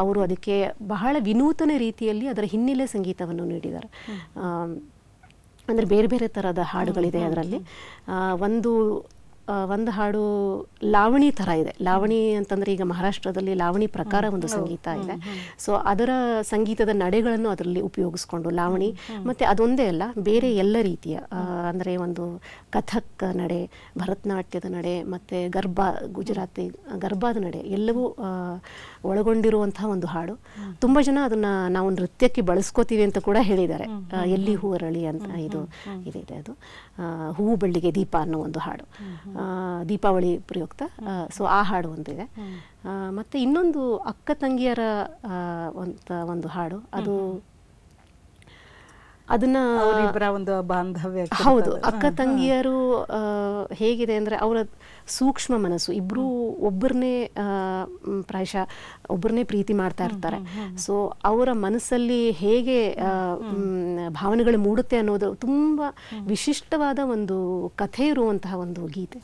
ಅವರು ಅದಕ್ಕೆ ಬಹಳ ವಿನೂತನ ರೀತಿಯಲ್ಲಿ ಅದರ ಹಿನ್ನೆಲೆ ಸಂಗೀತವನ್ನು ನೀಡಿದ್ದಾರೆ. ಅಂದರೆ ಬೇರೆ ಬೇರೆ ಥರದ ಹಾಡುಗಳಿದೆ ಅದರಲ್ಲಿ. ಒಂದು ಹಾಡು ಲಾವಣಿ ಥರ ಇದೆ. ಲಾವಣಿ ಅಂತಂದರೆ ಈಗ ಮಹಾರಾಷ್ಟ್ರದಲ್ಲಿ ಲಾವಣಿ ಪ್ರಕಾರ ಒಂದು ಸಂಗೀತ ಇದೆ. ಸೊ ಅದರ ಸಂಗೀತದ ನಡೆಗಳನ್ನು ಅದರಲ್ಲಿ ಉಪಯೋಗಿಸ್ಕೊಂಡು ಲಾವಣಿ, ಮತ್ತು ಅದೊಂದೇ ಅಲ್ಲ ಬೇರೆ ಎಲ್ಲ ರೀತಿಯ ಅಂದರೆ ಒಂದು ಕಥಕ್ ನಡೆ, ಭರತನಾಟ್ಯದ ನಡೆ ಮತ್ತು ಗುಜರಾತಿ ಗರ್ಭಾದ ನಡೆ ಎಲ್ಲವೂ ಒಳಗೊಂಡಿರುವಂತಹ ಒಂದು ಹಾಡು. ತುಂಬ ಜನ ಅದನ್ನು ನಾವು ನೃತ್ಯಕ್ಕೆ ಬಳಸ್ಕೋತೀವಿ ಅಂತ ಕೂಡ ಹೇಳಿದ್ದಾರೆ. ಎಲ್ಲಿ ಹೂವರಳಿ ಅಂತ ಇದೆ ಅದು ಹೂವು ಬೆಳ್ಳಿಗೆ ದೀಪ ಅನ್ನೋ ಒಂದು ಹಾಡು, ದೀಪಾವಳಿ ಪ್ರಯುಕ್ತ. ಸೊ ಆ ಹಾಡು ಒಂದಿದೆ. ಮತ್ತು ಇನ್ನೊಂದು ಅಕ್ಕ ತಂಗಿಯರ ಒಂದು ಹಾಡು, ಅದನ್ನ ಒಂದು ಬಾಂಧವ್ಯ. ಹೌದು, ಅಕ್ಕ ತಂಗಿಯರು ಹೇಗಿದೆ ಅಂದರೆ ಅವರ ಸೂಕ್ಷ್ಮ ಮನಸ್ಸು, ಇಬ್ಬರು ಒಬ್ಬರನ್ನೇ ಪ್ರಾಯಶಃ ಒಬ್ಬರನ್ನೇ ಪ್ರೀತಿ ಮಾಡ್ತಾ ಇರ್ತಾರೆ. ಸೊ ಅವರ ಮನಸ್ಸಲ್ಲಿ ಹೇಗೆ ಭಾವನೆಗಳು ಮೂಡುತ್ತೆ ಅನ್ನೋದು ತುಂಬ ವಿಶಿಷ್ಟವಾದ ಒಂದು ಕಥೆ ಇರುವಂತಹ ಒಂದು ಗೀತೆ.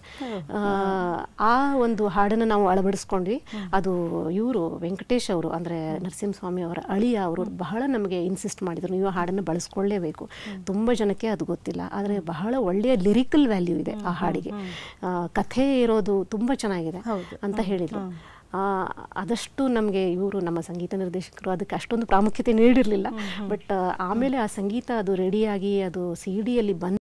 ಆ ಒಂದು ಹಾಡನ್ನು ನಾವು ಅಳವಡಿಸ್ಕೊಂಡ್ವಿ. ಅದು ಇವರು ವೆಂಕಟೇಶ್ ಅವರು ಅಂದರೆ ನರಸಿಂಹಸ್ವಾಮಿ ಅವರ ಅಳಿಯ ಅವರು ಬಹಳ ನಮಗೆ ಇನ್ಸಿಸ್ಟ್ ಮಾಡಿದರು, ನೀವು ಹಾಡನ್ನು ಬಳಸ್ಕೊಳ್ಳೇಬೇಕು. ತುಂಬ ಜನಕ್ಕೆ ಅದು ಗೊತ್ತಿಲ್ಲ, ಆದರೆ ಬಹಳ ಒಳ್ಳೆಯ ಲಿರಿಕಲ್ ವ್ಯಾಲ್ಯೂ ಇದೆ ಆ ಹಾಡಿಗೆ, ಕಥೆ ಇರೋದು ತುಂಬ ಚೆನ್ನಾಗಿದೆ ಅಂತ ಹೇಳಿದರು. ಅದಷ್ಟು ನಮಗೆ ಇವರು ನಮ್ಮ ಸಂಗೀತ ನಿರ್ದೇಶಕರು ಅದಕ್ಕೆ ಅಷ್ಟೊಂದು ಪ್ರಾಮುಖ್ಯತೆ ನೀಡಿರಲಿಲ್ಲ. ಬಟ್ ಆಮೇಲೆ ಆ ಸಂಗೀತ ಅದು ರೆಡಿಯಾಗಿ ಅದು CD ಯಲ್ಲಿ ಬಂದು